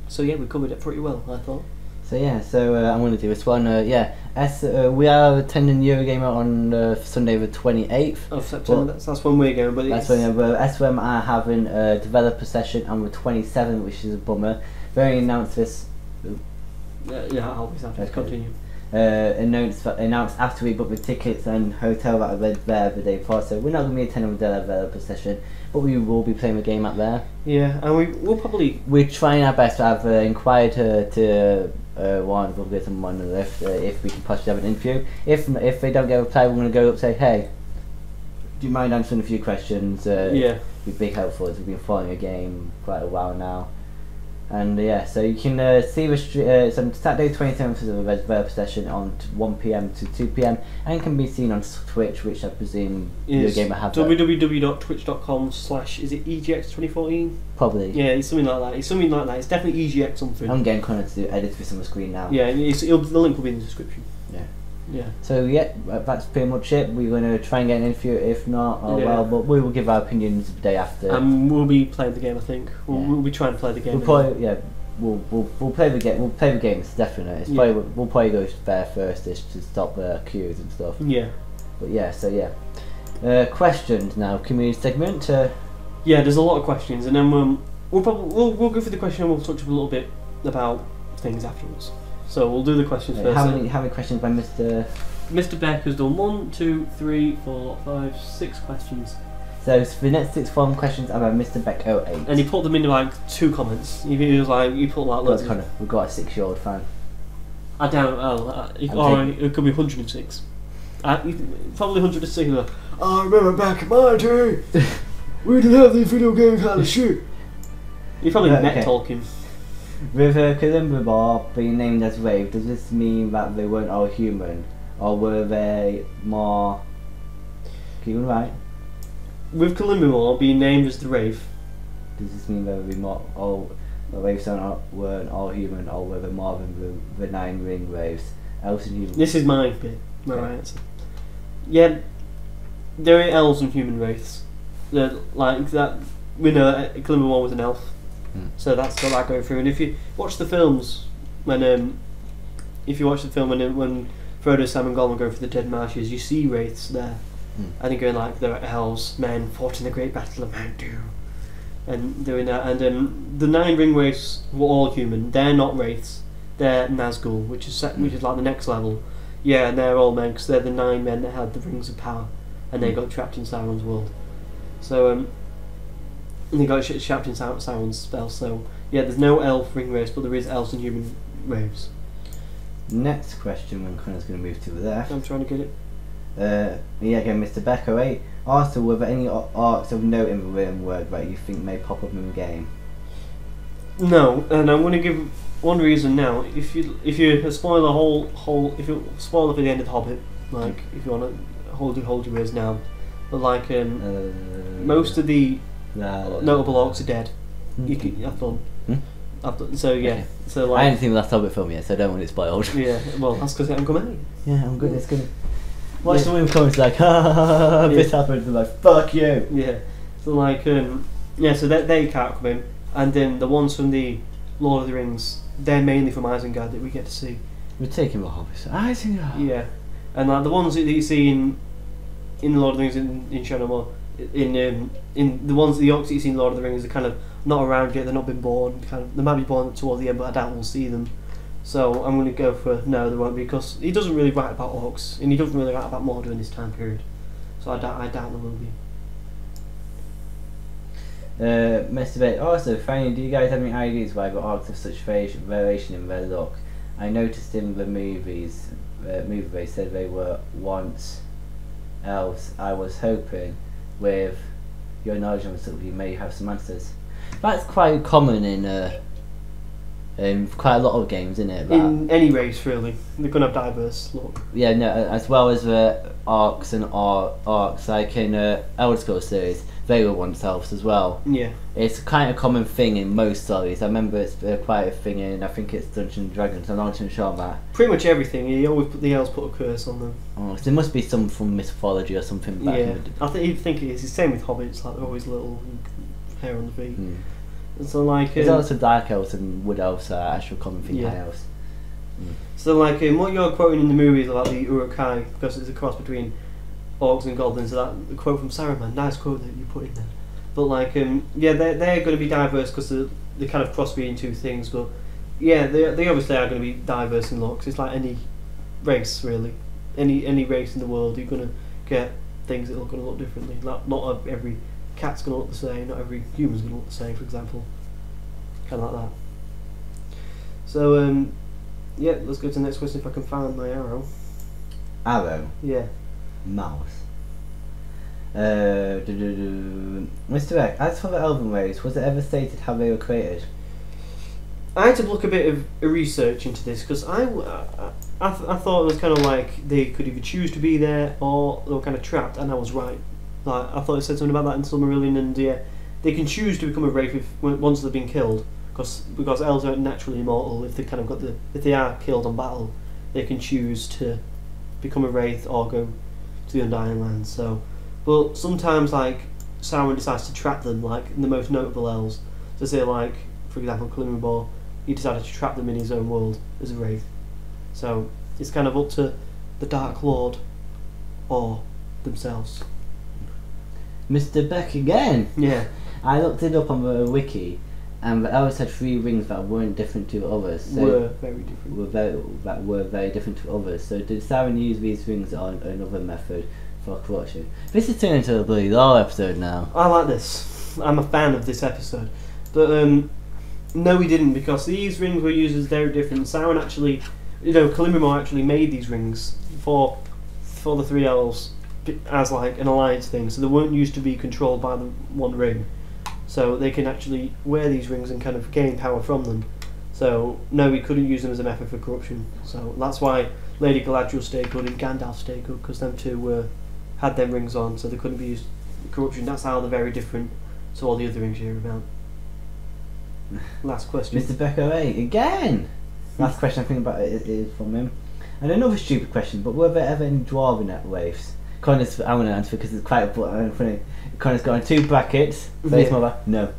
So yeah, we covered it pretty well, I thought. So yeah, I'm going to do this one. We are attending Eurogamer on Sunday the 28th of September. That's when we're going. But that's when SOM are having a developer session on the 27th, which is a bummer. They only announced this. Yeah, I'll be happy to continue. Announced after we booked the tickets and hotel that I read there the day before, so we're not going to be attending the developer session, but we will be playing the game up there. Yeah, and we're trying our best. I've inquired to one of us on the list if we can possibly have an interview. If they don't get a reply, we're going to go up and say, hey, do you mind answering a few questions? Yeah, be big help for us. We've been following a game quite a while now, And yeah, so you can see the so Saturday 27th is a developer session on 1 PM to 2 PM, and can be seen on Twitch, which I presume your gamer have. www.twitch.com/ is it EGX 2014? Probably. Yeah, it's something like that. It's something like that. It's definitely EGX something. I'm getting Connor to do edit this on the screen now. Yeah, the link will be in the description. Yeah. Yeah. So yeah, that's pretty much it. We're going to try and get an interview. If not, well, but we will give our opinions the day after. We'll be playing the game. I think we'll be trying to play the game. We'll probably, we'll play the game. We'll play the games definitely. It's probably, we'll probably go there first to stop queues and stuff. Yeah. But yeah, so yeah. Questions now. Community segment. Yeah, there's a lot of questions, and then we'll go through the question and we'll touch up a little bit about things afterwards. So we'll do the questions first. How many questions by Mr. Beck has done 1, 2, 3, 4, 5, 6 questions. So the next 6 form questions are by Mr. Beck 08. And he put them in like 2 comments. He put like loads. We've got a 6-year-old fan. I doubt. It could be 106. Probably 106. I remember back in my day, we didn't have these video game kind of shit. You probably met Tolkien. With Columbibor being named as Wraith, does this mean that they weren't all human, or were they more? Keep on right. With Columbibor being named as the Wraith, does this mean that the Wraiths weren't all human, or were they more than the 9 ring Wraiths? Elves and humans. This is my bit. My answer. Yeah, there are elves and human wraiths. Like that. We know Columbibor was an elf. So that's got that going through. And if you watch the films, when Frodo, Sam and Gollum go through the Dead Marshes, you see wraiths there. And they're going like they're elves, men fought in the great battle of Mount Doom, and doing that. And the 9 ring wraiths were all human. They're not wraiths. They're Nazgul, which is like the next level. Yeah, and they're all men because they're the 9 men that had the rings of power, and they got trapped in Sauron's world. So and they got trapped in Sauron's spell. So yeah, there's no elf ring wraiths, but there is elves and human wraiths. Next question, when Connor's going to move to the left. I'm trying to get it. Yeah, again, Mr. Becker 8. Also, were there any arcs of note in the written word that you think may pop up in the game? No, and I'm going to give one reason now. If you spoil the whole if you spoil it for the end of the Hobbit, like if you want to hold your ears now, but like most of the notable orcs are dead. I've done. So yeah. Okay. So like, I haven't seen the last Hobbit film yet, so I don't want it spoiled. Yeah. Well, that's because I'm coming. Yeah, I'm good. It's good. Watch the women comments like, ha this happened. They're like, fuck you. Yeah. So like, so they can't come in, and then the ones from the Lord of the Rings, they're mainly from Isengard that we get to see. We're taking the Hobbits. Isengard. Yeah. And like the ones that you see in the Lord of the Rings in Shadowmoor, in the ones the orcs that you see in Lord of the Rings are kind of not around yet. They're not been born. They might be born towards the end, but I doubt we'll see them. So I'm going to go for no, there won't be, because he doesn't really write about orcs, and he doesn't really write about Mordor in this time period. So I doubt there will be. Mr. Bate, also, finally, do you guys have any ideas why the orcs have such variation in their look? I noticed in the movies, they said they were once elves. I was hoping, with your knowledge on stuff, you may have some answers. That's quite common in quite a lot of games, isn't it? In any race, really. They're going to have diverse look. Yeah, no, as well as the orcs and orcs, like in Elder Scrolls series, they were once elves as well. Yeah. It's kind of a common thing in most stories. I remember it's quite a thing in, I think it's Dungeons and Dragons, I'm not too sure on that. Pretty much everything, the elves put a curse on them. Oh, so there must be some from mythology or something back in the... I think it is. It's the same with hobbits, like they're always little hair on the feet. So like there's also dark elves and wood elves are actual common thing. High elves. So like what you're quoting in the movies about the Uruk-hai, because it's a cross between orcs and goblins, so that quote from Saruman, nice quote that you put in there. But like yeah, they're going to be diverse because they kind of cross between two things. But yeah, they obviously are going to be diverse in looks. It's like any race really, any race in the world, you're going to get things that are going to look differently. Like not every cat's going to look the same, not every human's going to look the same, for example. Kind of like that. So, yeah, let's go to the next question if I can find my arrow. Arrow? Yeah. Mouse. Mr. Beck, as for the Elven race, was it ever stated how they were created? I had to look a bit of research into this because I thought it was kind of like they could either choose to be there or they were kind of trapped, and I was right. Like I thought it said something about that in Silmarillion, and they can choose to become a wraith once they've been killed, because elves are naturally immortal. If they kind of if they are killed on battle, they can choose to become a wraith or go to the Undying Lands. So, but sometimes like Sauron decides to trap them, like in the most notable elves. So say like, for example, Celebrimbor, he decided to trap them in his own world as a wraith. So it's kind of up to the Dark Lord or themselves. Mr. Beck again. Yeah. I looked it up on the wiki, and the elves had 3 rings that weren't different to others. So were very different. Were very different to others. So did Sauron use these rings on another method for corruption? This is turning into a bloody lore episode now. I like this. I'm a fan of this episode. But no, he didn't, because these rings were used as very different. Sauron actually, Celebrimbor actually made these rings for the 3 elves as like an alliance thing, so they weren't used to be controlled by the one ring. So they can actually wear these rings and kind of gain power from them. So no, we couldn't use them as a method for corruption. So that's why Lady Galadriel stayed good and Gandalf stayed good, because them two had them rings on, so they couldn't be used for corruption. That's how they're very different to all the other rings you hear about. Last question. Mr. Becker again! Last question I think about it is from him. And another stupid question, but were there ever any dwarven wraiths? Connor's, I want to answer because it's quite funny. Connor's got on 2 brackets. Face mother, no.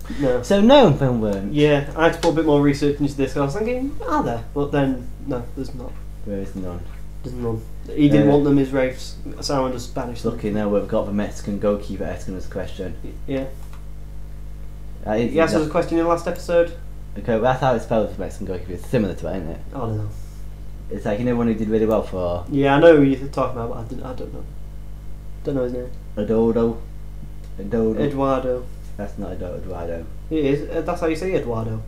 So no, there weren't. Yeah, I had to put a bit more research into this. I was thinking, are there? But then, no, there's not. There is none. There's none. He didn't want them as wraiths. Sauron just banished them. Lucky now we've got the Mexican goalkeeper asking us a question. Yeah. He asked us a question in the last episode. Okay, well, that's how it's spelled for Mexican goalkeeper. It's similar to it, isn't it? I don't know. It's like, one who did really well for... Yeah, I know who you're talking about, but I don't know. Don't know his name. Eduardo. That's not Eduardo. It is. That's how you say Eduardo.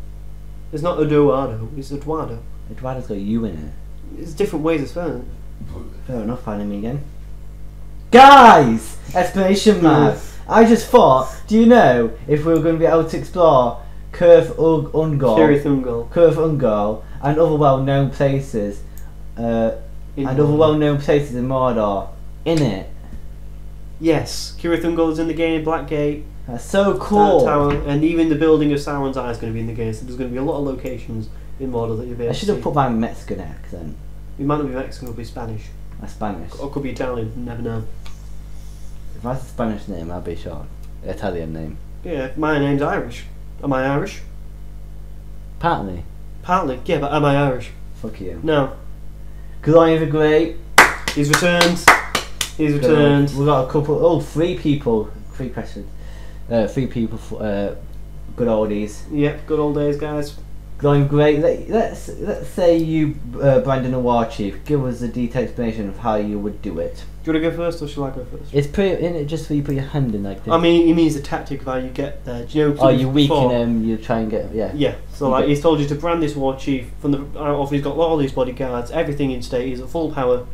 It's not Eduardo. It's Eduardo. Eduardo's got U in it. It's different ways of spelling. Fair enough, finding me again. Guys! Exclamation mark! I just thought, do you know if we were going to be able to explore Cirith Ungol and other well-known places, other well-known places in Mordor, in it? Yes, Cirith Ungol is in the game, Blackgate. That's so cool. Tower, and even the building of Sauron's Eye is going to be in the game, so there's going to be a lot of locations in Mordor that you'll be able to see. I should have put my Mexican accent. It might not be Mexican, it could be Spanish. Spanish. Or it could be Italian, you never know. If that's a Spanish name, I'd be shocked. Italian name. Yeah, my name's Irish. Am I Irish? Partly. Partly, yeah, but am I Irish? Fuck you. No. Glory the Great. He's returned. He's returned. We've got a couple, 3 people. 3 questions. 3 people, good oldies. Yep, good old days, guys. Going great. Let's say you, Brandon, a war chief. Give us a detailed explanation of how you would do it. Do you want to go first, or shall I go first? It's in it just where you put your hand in like this. I mean, he means the tactic of how you get there. Do you know? Oh, you weaken him. You try and get Yeah. So like he's told you to brand this war chief from the off. He's got all these bodyguards, everything in state. He's at full power.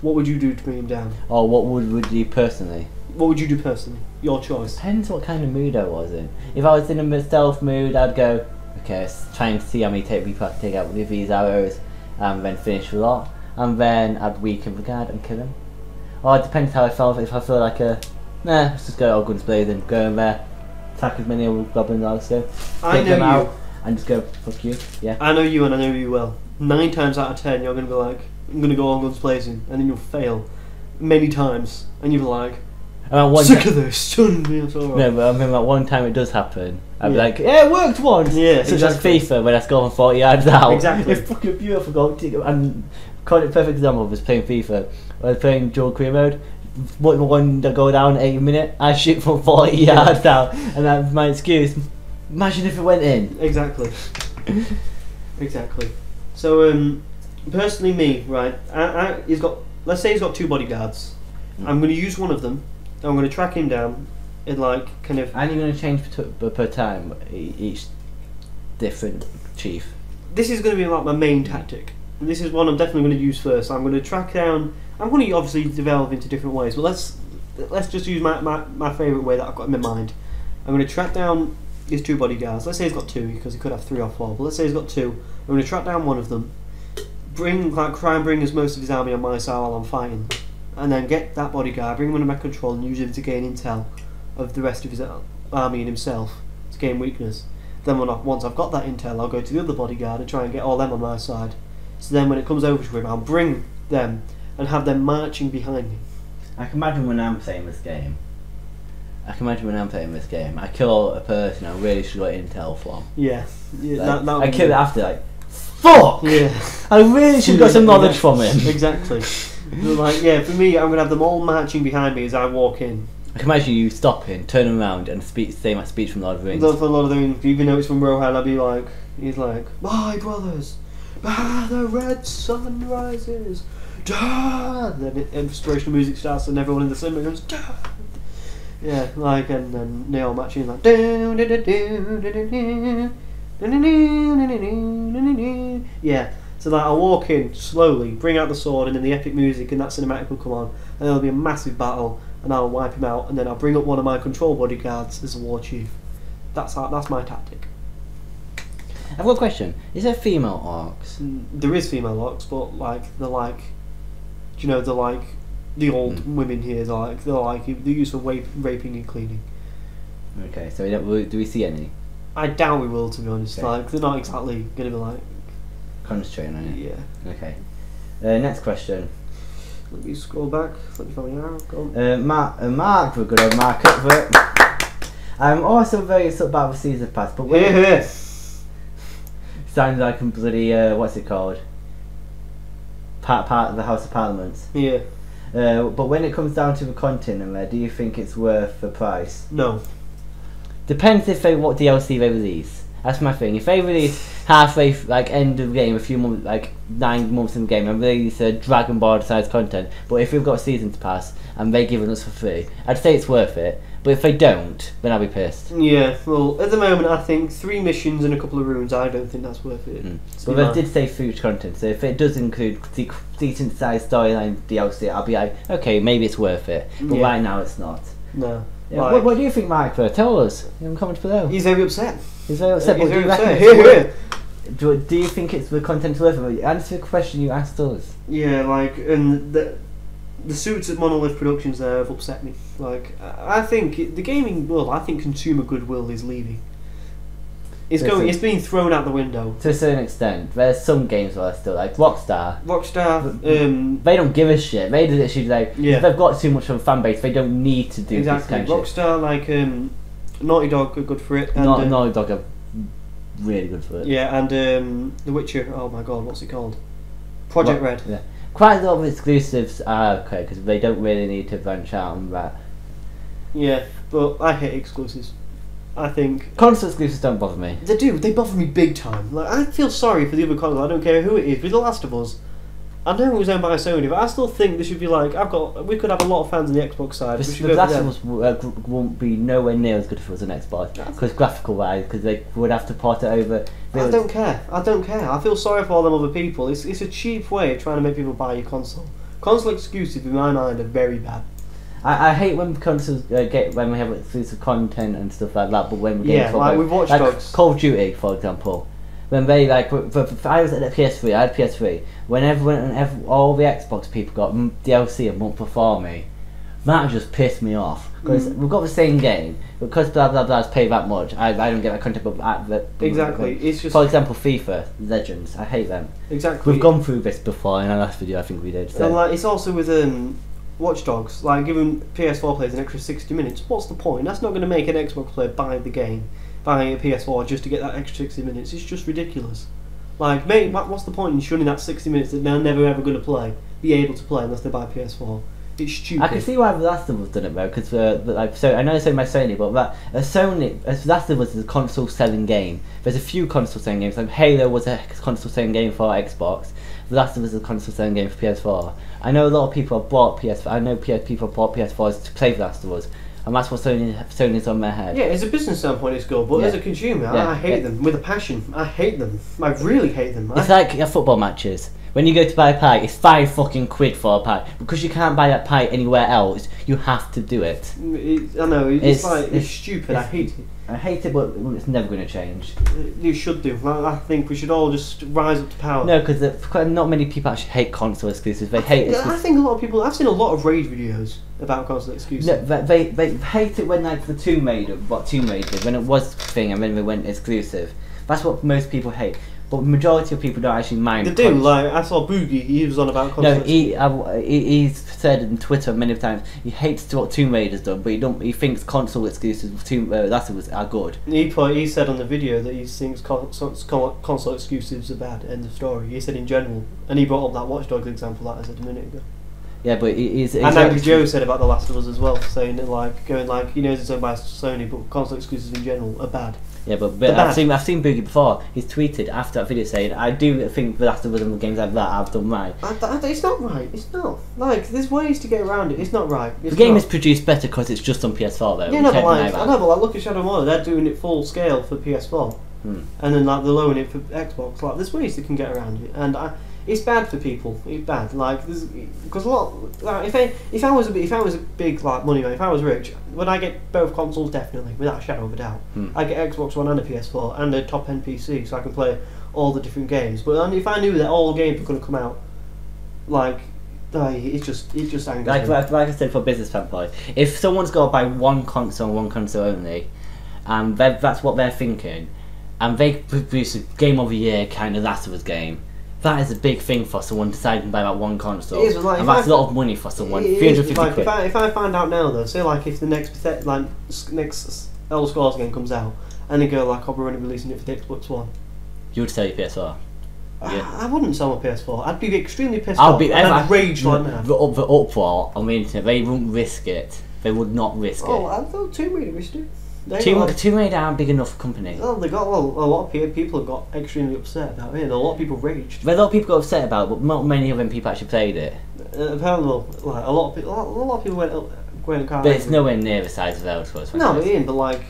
What would you do to bring him down? Oh, what would you personally? What would you do personally? Your choice. Depends what kind of mood I was in. If I was in a stealth mood, I'd go, okay, let's try and see how many people I can take out with these arrows, and then finish the lot. And then I'd weaken the guard and kill him. Or it depends how I felt. If I feel like let's just go all guns blazing, go in there, attack as many old goblins as I can, I know them you. out, and just go, fuck you, yeah. I know you, and I know you well. 9 times out of 10, you're going to be like, I'm going to go all guns blazing, and then you'll fail many times, and you'll be like, sick of this, done. No, but I remember one time it does happen. I'd be like, yeah, it worked once. Yeah, it's exactly. Just FIFA when I score from 40 yards out. Exactly. It's fucking beautiful goal. And perfect example was playing FIFA. I was playing dual career mode. One that go down 80 minutes, I shoot from 40 yards out, and that's my excuse. Imagine if it went in. Exactly. Exactly. So, personally, me, right? He's got. Let's say he's got 2 bodyguards. I'm going to use one of them. I'm going to track him down in like kind of. And you're going to change per time each different chief. This is going to be like my main tactic. This is one I'm definitely going to use first. I'm going to track down. I'm going to obviously develop into different ways, but let's just use my favourite way that I've got in my mind. I'm going to track down his 2 bodyguards. Let's say he's got 2 because he could have 3 or 4. But let's say he's got 2. I'm going to track down one of them. Try and bring as most of his army on my side while I'm fighting, and then get that bodyguard, bring him under my control, and use him to gain intel of the rest of his army and himself to gain weakness. Then once I've got that intel, I'll go to the other bodyguard and try and get all them on my side. So then when it comes over to him, I'll bring them and have them marching behind me. I can imagine when I'm playing this game. I kill a person I really should get intel from. Yeah. Like, I kill it after, like, fuck! Yeah. I really should have got some knowledge from him. Exactly. Like, yeah, for me, I'm going to have them all marching behind me as I walk in. I can imagine you stopping, turning around, and say my speech from Lord of the Rings. From Lord of the Rings, even though it's from Rohan, I'll be like, he's like, my brothers, the red sun rises, and then inspirational music starts, and everyone in the cinema goes, Dad! Yeah, like, and then Neil matching like, yeah. So that I'll walk in slowly, bring out the sword, and then the epic music and that cinematic will come on, and there'll be a massive battle, and I'll wipe him out, and then I'll bring up one of my control bodyguards as a war chief. That's my tactic. I've got a question. Is there female orcs? There is female orcs, but they're like, you know, they're like the old women here. They're used for raping and cleaning. Okay, so do we see any? I doubt we will, to be honest. Okay. Like, they're not exactly going to be like concentrating on it. Yeah. Okay. Next question. Let me scroll back. Let me find out. Go on. Mark, we're going to mark up for it. I'm also very upset about the season pass, but when sounds like a bloody what's it called? Part of the House of Parliament. Yeah. But when it comes down to the content in there, do you think it's worth the price? No. Depends what DLC they release. That's my thing. If they release halfway, like end of the game, a few months, like 9 months in the game, and release a Dragon Ball sized content, but if we've got a season to pass and they give it us for free, I'd say it's worth it. But if they don't, then I'll be pissed. Yeah, well, at the moment I think 3 missions and a couple of runes, I don't think that's worth it. But they did say future content, so if it does include decent sized storyline DLC, I'll be like, okay, maybe it's worth it. But right now it's not. No. Yeah, like, what do you think, Mike? Tell us in the comments below. He's very upset. He's very upset, but do you reckon do you think it's the content worth it? Answer the question you asked us. Yeah, like, and the suits at Monolith Productions there have upset me. Like, I think the gaming world, I think consumer goodwill is leaving. It's being thrown out the window. To a certain extent. There's some games where still, like Rockstar, they don't give a shit. They literally like, if they've got too much of a fan base, they don't need to do this kind of shit. Rockstar, like Naughty Dog are good for it. And, Naughty Dog are really good for it. Yeah, and The Witcher, oh my god, what's it called? Project Red. Yeah. Quite a lot of exclusives are okay, because they don't really need to branch out on that. Yeah, but I hate exclusives. I think console exclusives don't bother me. They do. They bother me big time. Like, I feel sorry for the other console. I don't care who it is. With The Last of Us, I know it was owned by Sony, but I still think there should be like we could have a lot of fans on the Xbox side. The Last of Us won't be nowhere near as good if it was an Xbox, because graphical wise, because they would have to port it over. I don't care. I feel sorry for all them other people. It's a cheap way of trying to make people buy your console. Console exclusives, in my mind, are very bad. I hate when consoles when we have exclusive content and stuff like that, but when we with Watch Dogs, Call of Duty, for example, when they like, I was at the PS3, I had PS3. Whenever all the Xbox people got DLC a month before me, that just pissed me off because we've got the same game, because blah blah blah's pay that much. I don't get that content, but exactly. It's just, for example, FIFA Legends. I hate them. Exactly. We've gone through this before in our last video. I think we did. So. And like, it's also with Watch Dogs, like giving PS4 players an extra 60 minutes. What's the point? That's not going to make an Xbox player buy the game, buy a PS4 just to get that extra 60 minutes. It's just ridiculous. Like, mate, what's the point in shunning that 60 minutes that they're never ever going to be able to play unless they buy PS4? It's stupid. I can see why The Last of Us done it though, because so I know it's owned by Sony, but The Last of Us is a console selling game. There's a few console selling games. Like Halo was a console selling game for Xbox. The Last of Us is a console selling game for PS4. I know a lot of people have bought PS4. I know people have bought PS4s to play The Last of Us, and that's what Sony's on their head. Yeah, as a business standpoint, it's good, but as a consumer, I hate them with a passion. I hate them. I really hate them. It's like football matches. When you go to buy a pie, it's £5 fucking for a pie. Because you can't buy that pie anywhere else, you have to do it. I know, it's stupid, I hate it. I hate it, but it's never going to change. You should do. I think we should all just rise up to power. No, because not many people actually hate console exclusives. They hate I think a lot of people... I've seen a lot of rage videos about console exclusives. No, they hate it when like the Tomb Raider, what Tomb Raider did, when it was thing and then they went exclusive. That's what most people hate. But the majority of people don't actually mind. They do, like, I saw Boogie, he was on about console. No, he's said on Twitter many times, he hates what Tomb Raider's done, but he thinks console exclusives are good. He said on the video that he thinks console exclusives are bad, end of story. He said in general, and he brought up that Watch Dogs example that I said a minute ago. Yeah, but he's... And Angry Joe said about The Last of Us as well, saying that, like, he knows it's owned by Sony, but console exclusives in general are bad. Yeah, but I've seen Boogie before. He's tweeted after that video saying, "I do think The Last of Us and games like that I've done right." It's not right. It's not. Like, there's ways to get around it. It's not right. The game is produced better because it's just on PS4 though. Yeah, but look at Shadow of Mordor. They're doing it full scale for PS4, and then like they're lowering it for Xbox. Like, there's ways they can get around it, and it's bad for people. It's bad. Like, because a lot. Like, if I was a big like money man, if I was rich, would I get both consoles? Definitely, without a shadow of a doubt. I get Xbox One and a PS4 and a top end PC, so I can play all the different games. But if I knew that all games were going to come out, like, it just angers me. Like I said, for business standpoint, if someone's got to buy one console only, and that's what they're thinking, and they produce a game of the year kind of Last of Us game. That is a big thing for someone deciding to buy that one console. It is, like, and that's a lot of money for someone. 350 like, quid. If I find out now though, say like if the next Elder Scrolls game comes out and they go like, "Oh, we're only releasing it for the Xbox One," you would sell your PS4. Yeah. I wouldn't sell my PS4. I'd be extremely pissed off. I'd rage like that. The uproar on the internet, they wouldn't risk it. They would not risk it. I thought Tomb Raider risked it. Tomb Raider aren't big enough company. Oh, a lot of people got extremely upset about it. A lot of people raged. A lot of people got upset about it, but not many of them people actually played it. Apparently, like, a lot of people went and but it's nowhere near the size of Elder Scrolls. No, it ain't. But like,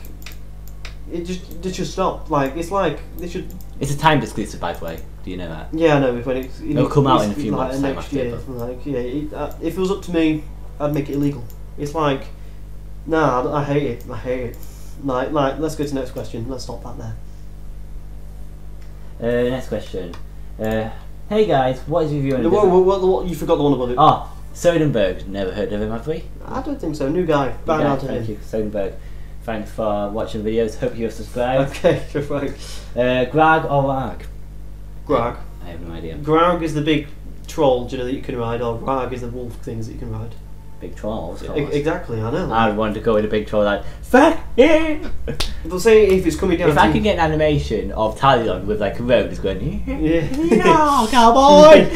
they should stop. Like, it's like they should. It's a timed exclusive, by the way. Do you know that? Yeah, I know. It'll come out in a few months next year. Like, yeah, if it was up to me, I'd make it illegal. It's like, nah, I hate it. I hate it. Like, let's go to the next question. Let's stop that there. Next question. Hey guys, what is your view on what, you forgot the one above it. Oh, Soderbergh. Never heard of him, have we? I don't think so. New guy. Thank you, Soderbergh. Thanks for watching the videos. Hope you're subscribed. Okay, you're right. Grag or Rag? Grag. I have no idea. Grag is the big troll, that you can ride, or Rag is the wolf things that you can ride. Big trolls. Exactly, I know. I want to go with a big troll like, fuck it! But say if it's coming down if I could get an animation of Talion with like a rope just going, no, cowboy!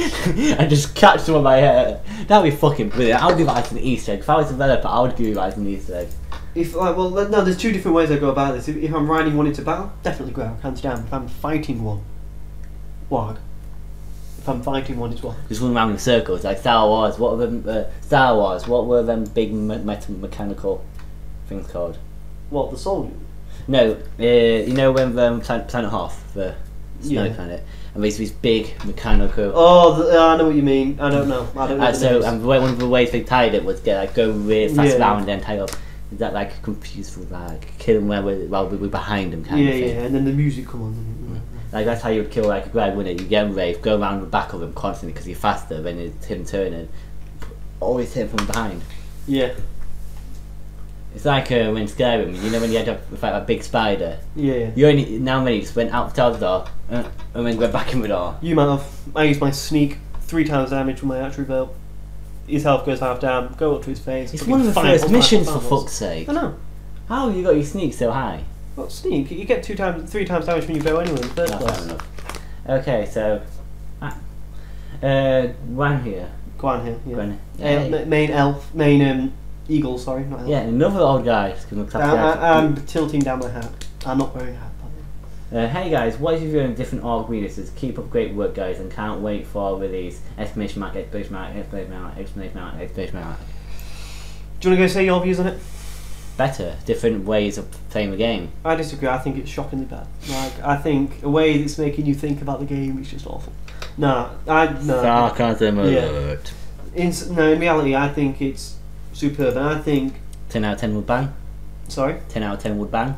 and just catch them on my hair, that'd be fucking brilliant. I would do that as an Easter egg. If I was a developer, I would do that as an Easter egg. There's two different ways I go about this. If I'm riding one into battle, definitely Grag, hands down. If I'm fighting one, Wag. If I'm fighting one, it's what? Just run around in circles, like Star Wars. What were them big mechanical things called? What, the soldier? No, you know when Planet Hoth, the snow planet, and these big mechanical. Oh, I know what you mean. I don't know. And one of the ways they tied it was go really fast around and then tie up. Is that like confused with like kill them while we're behind them kind of thing? Yeah, and then the music come on. Like that's how you would kill like a Greg, wouldn't it? You get him Wraith, go around the back of him constantly because you're faster than it's him turning. Always hit him from behind. Yeah. It's like when Skyrim, you know when you had to fight that big spider? Yeah. You only, now when you just went out the door and then went back in the door. You might have. I used my sneak 3 times damage with my archery belt. His health goes half down, go up to his face. It's one of the first missions for fuck's sake. I know. How you got your sneak so high? Well, sneak, you get 3 times damage when you go anywhere in the first place. Fair enough. Okay, so Gwan here. Gwan here, yeah. Main eagle, sorry, not elf. Yeah, another old guy. I'm tilting down my hat. I'm not wearing a hat. Hey guys, what is your view on different orc releases? Keep up great work guys and can't wait for release! Exclamation mark, exclamation mark, exclamation mark, exclamation mark, exclamation mark. Do you want to go say your views on it? Better, different ways of playing the game. I disagree. I think it's shockingly bad. Like, I think a way that's making you think about the game is just awful. Sarcasm alert. In reality, I think it's superb, and I think 10 out of 10 would bang. Sorry. 10 out of 10 would bang.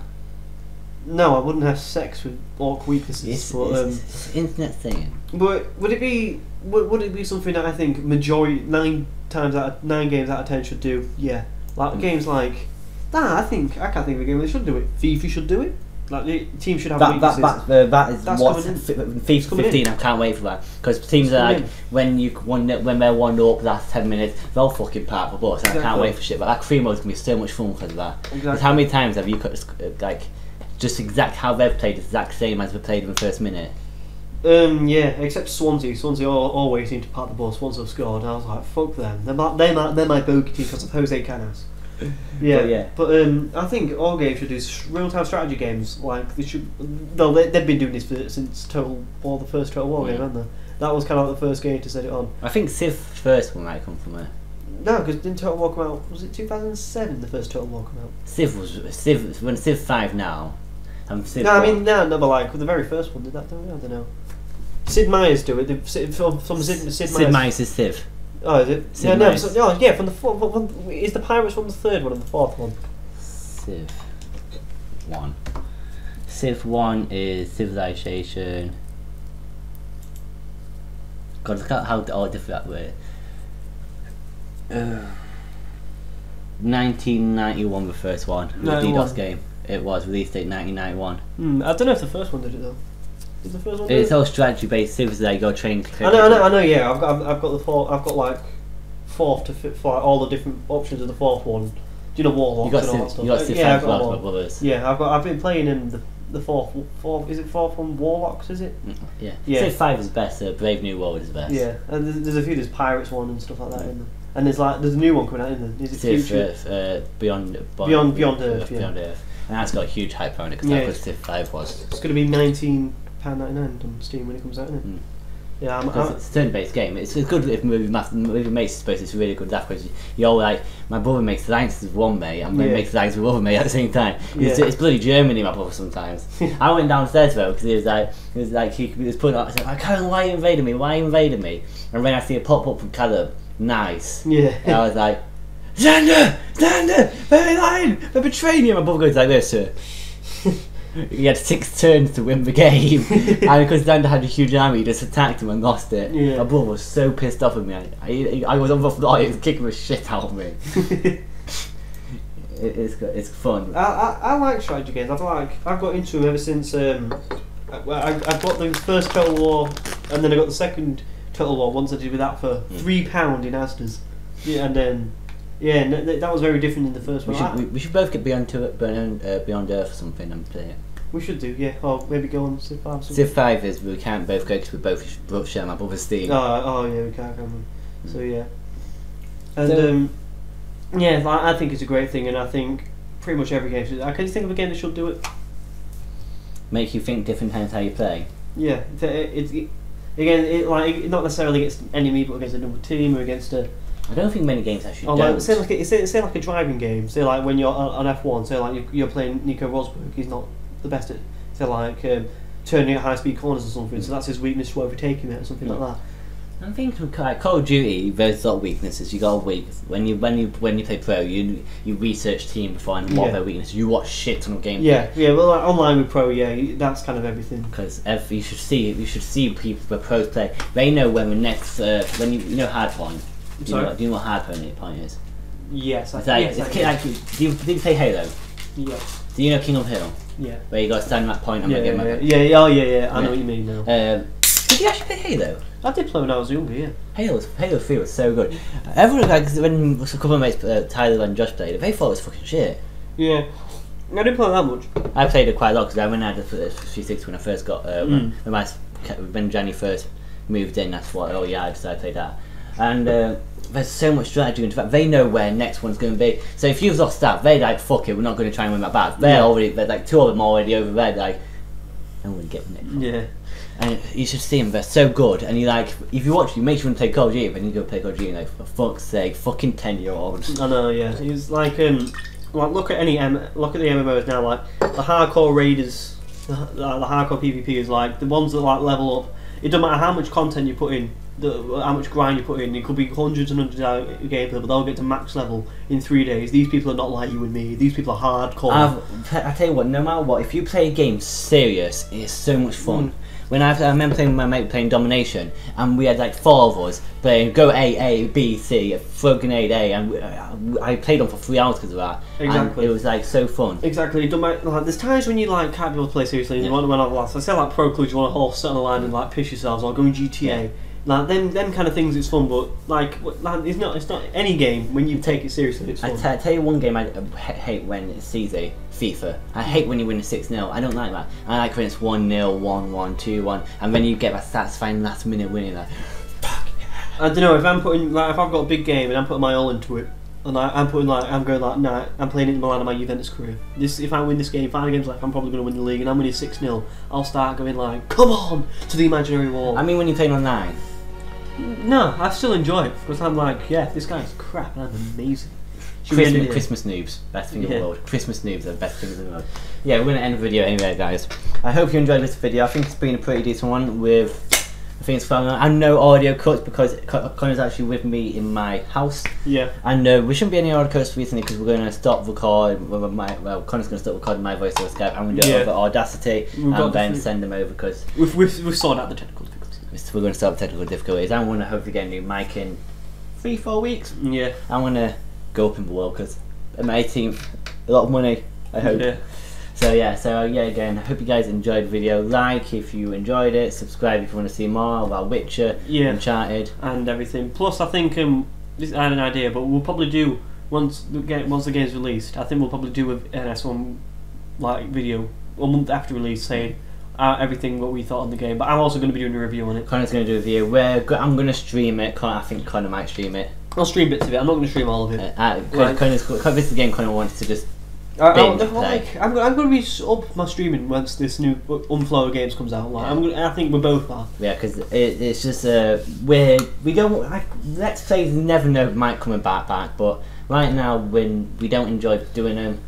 No, I wouldn't have sex with orc weaknesses. It's but, internet thing. But would it be something that I think majority 9 games out of 10 should do? Yeah, like games like that. I can't think of a game they should do it. FIFA should do it. Like the team should have weaknesses. That is what FIFA 15. I can't wait for that because teams are like when they're 1-0 last 10 minutes, they'll fucking part for bus. I can't wait for shit. But that free mode's gonna be so much fun because of that. Because how many times have you like just exact how they've played, exact same as we played in the first minute? Yeah, except Swansea. Swansea always seem to part the bus once they've scored. And I was like, fuck them. They're my bogey team because of Jose Canas. But I think all games should do real-time strategy games. Like they should. No, they've been doing this since Total War, the first Total War game, haven't they? That was kind of like the first game to set it on. I think Civ's first one might come from there. No, because didn't Total War come out? Was it 2007? The first Total War come out. Civ when Civ 5 now. But like the very first one did that, don't we? I don't know. Sid Meier's do it. Sid Meier's is Civ. Oh, is it? From the fourth. Is the Pirates from the third one and the fourth one? Civ 1. Civ 1 is Civilization. God, look at how different that were. 1991, the first one. The DDoS game. It was released date 1991. I don't know if the first one did it though. Did the first one? It's all strategy based. Civs that you go train. I know. Yeah, I've got the fourth. I've got like fourth to fit for all the different options of the fourth one. Do you know Warlocks and all that stuff? You got Civ 5 Brothers. Yeah, I've been playing in the fourth. Is it fourth one? Warlocks? Is it? Yeah. Civ 5 is best. Brave New World is best. Yeah, and there's a few. There's Pirates one and stuff like that in there. And there's a new one coming out in there. Is it Civ Beyond Earth? Beyond Earth. And that's got a huge hype on it because that's what Civ 5 was. It's going to be £19.99 on Steam when it comes out, isn't it? Yeah, it's a turn-based game. It's good if movie mates suppose it's really good that because you're all like, my brother makes alliances with one mate and makes alliances with other mate at the same time. It's bloody Germany, my brother sometimes. I went downstairs though because he was putting up. I said, Callum, why are you invading me? Why are you invading me? And then I see a pop up from Callum. Nice. Yeah. And I was like, Xander, they're lying, they're betraying you. My brother goes like this, sir. He had 6 turns to win the game, and because Xander had a huge army, he just attacked him and lost it. My brother was so pissed off at me. I was on the floor, he was kicking the shit out of me. It's fun. I like strategy games. I've got into them ever since. I've got the first Total War, and then I got the second Total War. Once I did with that for £3 in Asda's. And then. Yeah, that was very different in the first one. We should both get Beyond Earth or something and play it. We should do, yeah. Or maybe go on Civ 5. Civ 5 is we can't both go because we both share my brother's Steam. Oh yeah, we can't. So yeah, and I think it's a great thing, and I think pretty much every game should. I can think of a game that should do it. Make you think different times how you play. Yeah, again, not necessarily against an enemy, but against another team or against a. I don't think many games actually don't. Say like a driving game. Say like when you're on F1. Say like you're playing Nico Rosberg. He's not the best at. Say like turning at high speed corners or something. So that's his weakness to overtaking it or something like that. I think like Call of Duty, there's a lot of weaknesses. You got a weak when you play pro, you research team before and what their weaknesses. You watch shit ton of gameplay. Yeah. Well, like, online with pro, that's kind of everything. Because you should see people the pros play. They know when the next when you know hardpoint. Do you know what hardpoint is? Yes. Do you play Halo? Yes. Do you know King of Hill? Yeah. Where you got to stand at that point and get my Yeah. I know what you mean now. Did you actually play Halo? I did play when I was younger. Yeah. Halo 3 was so good. Everyone when a couple of mates, Tyler and Josh played it, they thought it was fucking shit. Yeah. I didn't play that much. I played it quite a lot because when I had the 360 when I first got when Johnny first moved in, that's what I decided to play that. And there's so much strategy into that. They know where next one's going to be. So if you've lost that, they're like, fuck it, we're not going to try and win that back. They're like 2 of them already over there. They're like, I'm going to get the next one. Yeah. And you should see them, they're so good. And you like, if you watch, you make sure to play Call of Duty, then you go play Call of Duty, like, for fuck's sake, fucking 10-year-olds. I know, yeah. It's like look at the MMOs now, like the hardcore raiders, the hardcore PvP is like the ones that like level up it doesn't matter how much content you put in, how much grind you put in. It could be hundreds and hundreds of hours of gameplay, but they'll get to max level in 3 days. These people are not like you and me. These people are hardcore. I tell you what, no matter what, if you play a game serious, it's so much fun. When I remember playing with my mate playing Domination, and we had like 4 of us playing go A, B, C, throw grenade A, and I played on for 3 hours because of that. Exactly. And it was like so fun. Exactly. It don't matter, like, there's times when you like can't be able to play seriously. And you want to run out of laughs. I say like Pro Clubs, you want to horse sit on the line and like piss yourselves, or go in GTA. Yeah. Like them kind of things, it's fun, but like it's not any game when you take it seriously. It's fun. I tell you one game I hate when it's easy. FIFA. I hate when you win a 6-0. I don't like that. I like when it's 1-0, 1-1, 2-1, and when you get that satisfying last minute winning. Like, fuck yeah. I don't know if I'm putting if I've got a big game and I'm putting my all into it, and I'm going nah, I'm playing it in Milan of my Juventus career. If I win this game, 5 games left, I'm probably going to win the league, and I'm winning 6-0. I'll start going like, come on, to the imaginary wall. I mean, when you're playing online. No, I still enjoy it because I'm like, yeah, this guy's crap and I'm amazing. Christmas noobs, best thing in the world. Christmas noobs are the best things in the world. Yeah, we're going to end the video anyway, guys. I hope you enjoyed this video. I think it's been a pretty decent one with, I think it's fun. And no audio cuts because Connor's actually with me in my house. Yeah. And we shouldn't be any audio cuts recently because we're going to stop recording. Well, Connor's going to stop recording my voice over Skype. I'm going to do it over Audacity and then send them over because we've sorted out the technical difficulties. We're going to stop technical difficulties. I'm going to hopefully get a new mic in 3-4 weeks. Yeah. I'm going to go up in the world because I'm 18th, a lot of money, I hope. Yeah. So yeah, again, I hope you guys enjoyed the video. Like if you enjoyed it, subscribe if you want to see more about Witcher, Uncharted, and everything. Plus, I think I had an idea, but we'll probably do once the game's released. I think we'll probably do an SOM like video a month after release saying everything what we thought on the game. But I'm also going to be doing a review on it. Connor's going to do a review. I'm going to stream it. I think Connor might stream it. I'll stream bits of it. I'm not going to stream all of it. This is the game Connor wants to just. I'm going to be up my streaming once this new Unflow Games comes out. I think we're both are. Yeah, because it's just we don't like Let's Plays never know might come back, but right now when we don't enjoy doing them.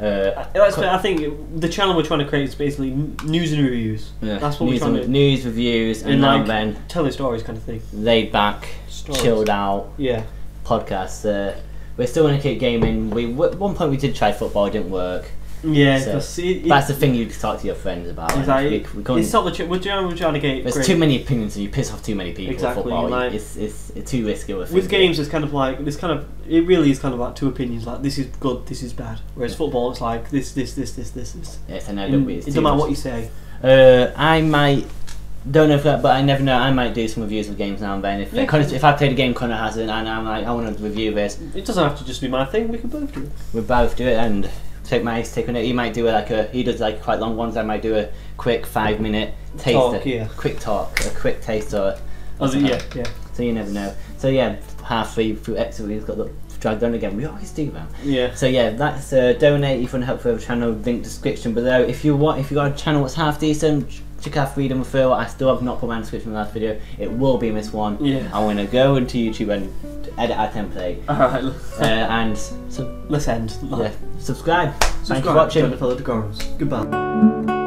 I think the channel we're trying to create is basically news and reviews. Yeah. That's what we're trying to do. News, reviews, and now then telling stories kind of thing. Laid back, chilled out. Yeah. Podcasts. We're still going to keep gaming. At one point we did try football, it didn't work. Yeah, so that's the thing you talk to your friends about. Exactly. It's not the we're trying to get. There's too many opinions, so you piss off too many people. Exactly. Football. Like, it's too risky. With games, it's kind of like it really is kind of like 2 opinions. Like this is good, this is bad. Whereas football, it's like this. Yes, I know. It doesn't matter what you say. I don't know if that, but I never know. I might do some reviews of games now and then. If I played a game Connor hasn't, and I'm like, I want to review this. It doesn't have to just be my thing. We can both do it. We both do it and take my take on it. He might do he does like quite long ones. I might do a quick 5-minute taste, quick talk, a quick taste or. Yeah. So you never know. So yeah, halfway through exit, we've got the dragged on again. We always do that. Yeah. So yeah, that's donate if you want to help for the channel. Link description below. If you got a channel that's half decent, check out Freedom Referral. I still have not put my description in the last video. It will be in this one. Yeah. I'm gonna go into YouTube and edit our template. Alright. And let's end. Yeah. Subscribe. Thanks for watching. Goodbye.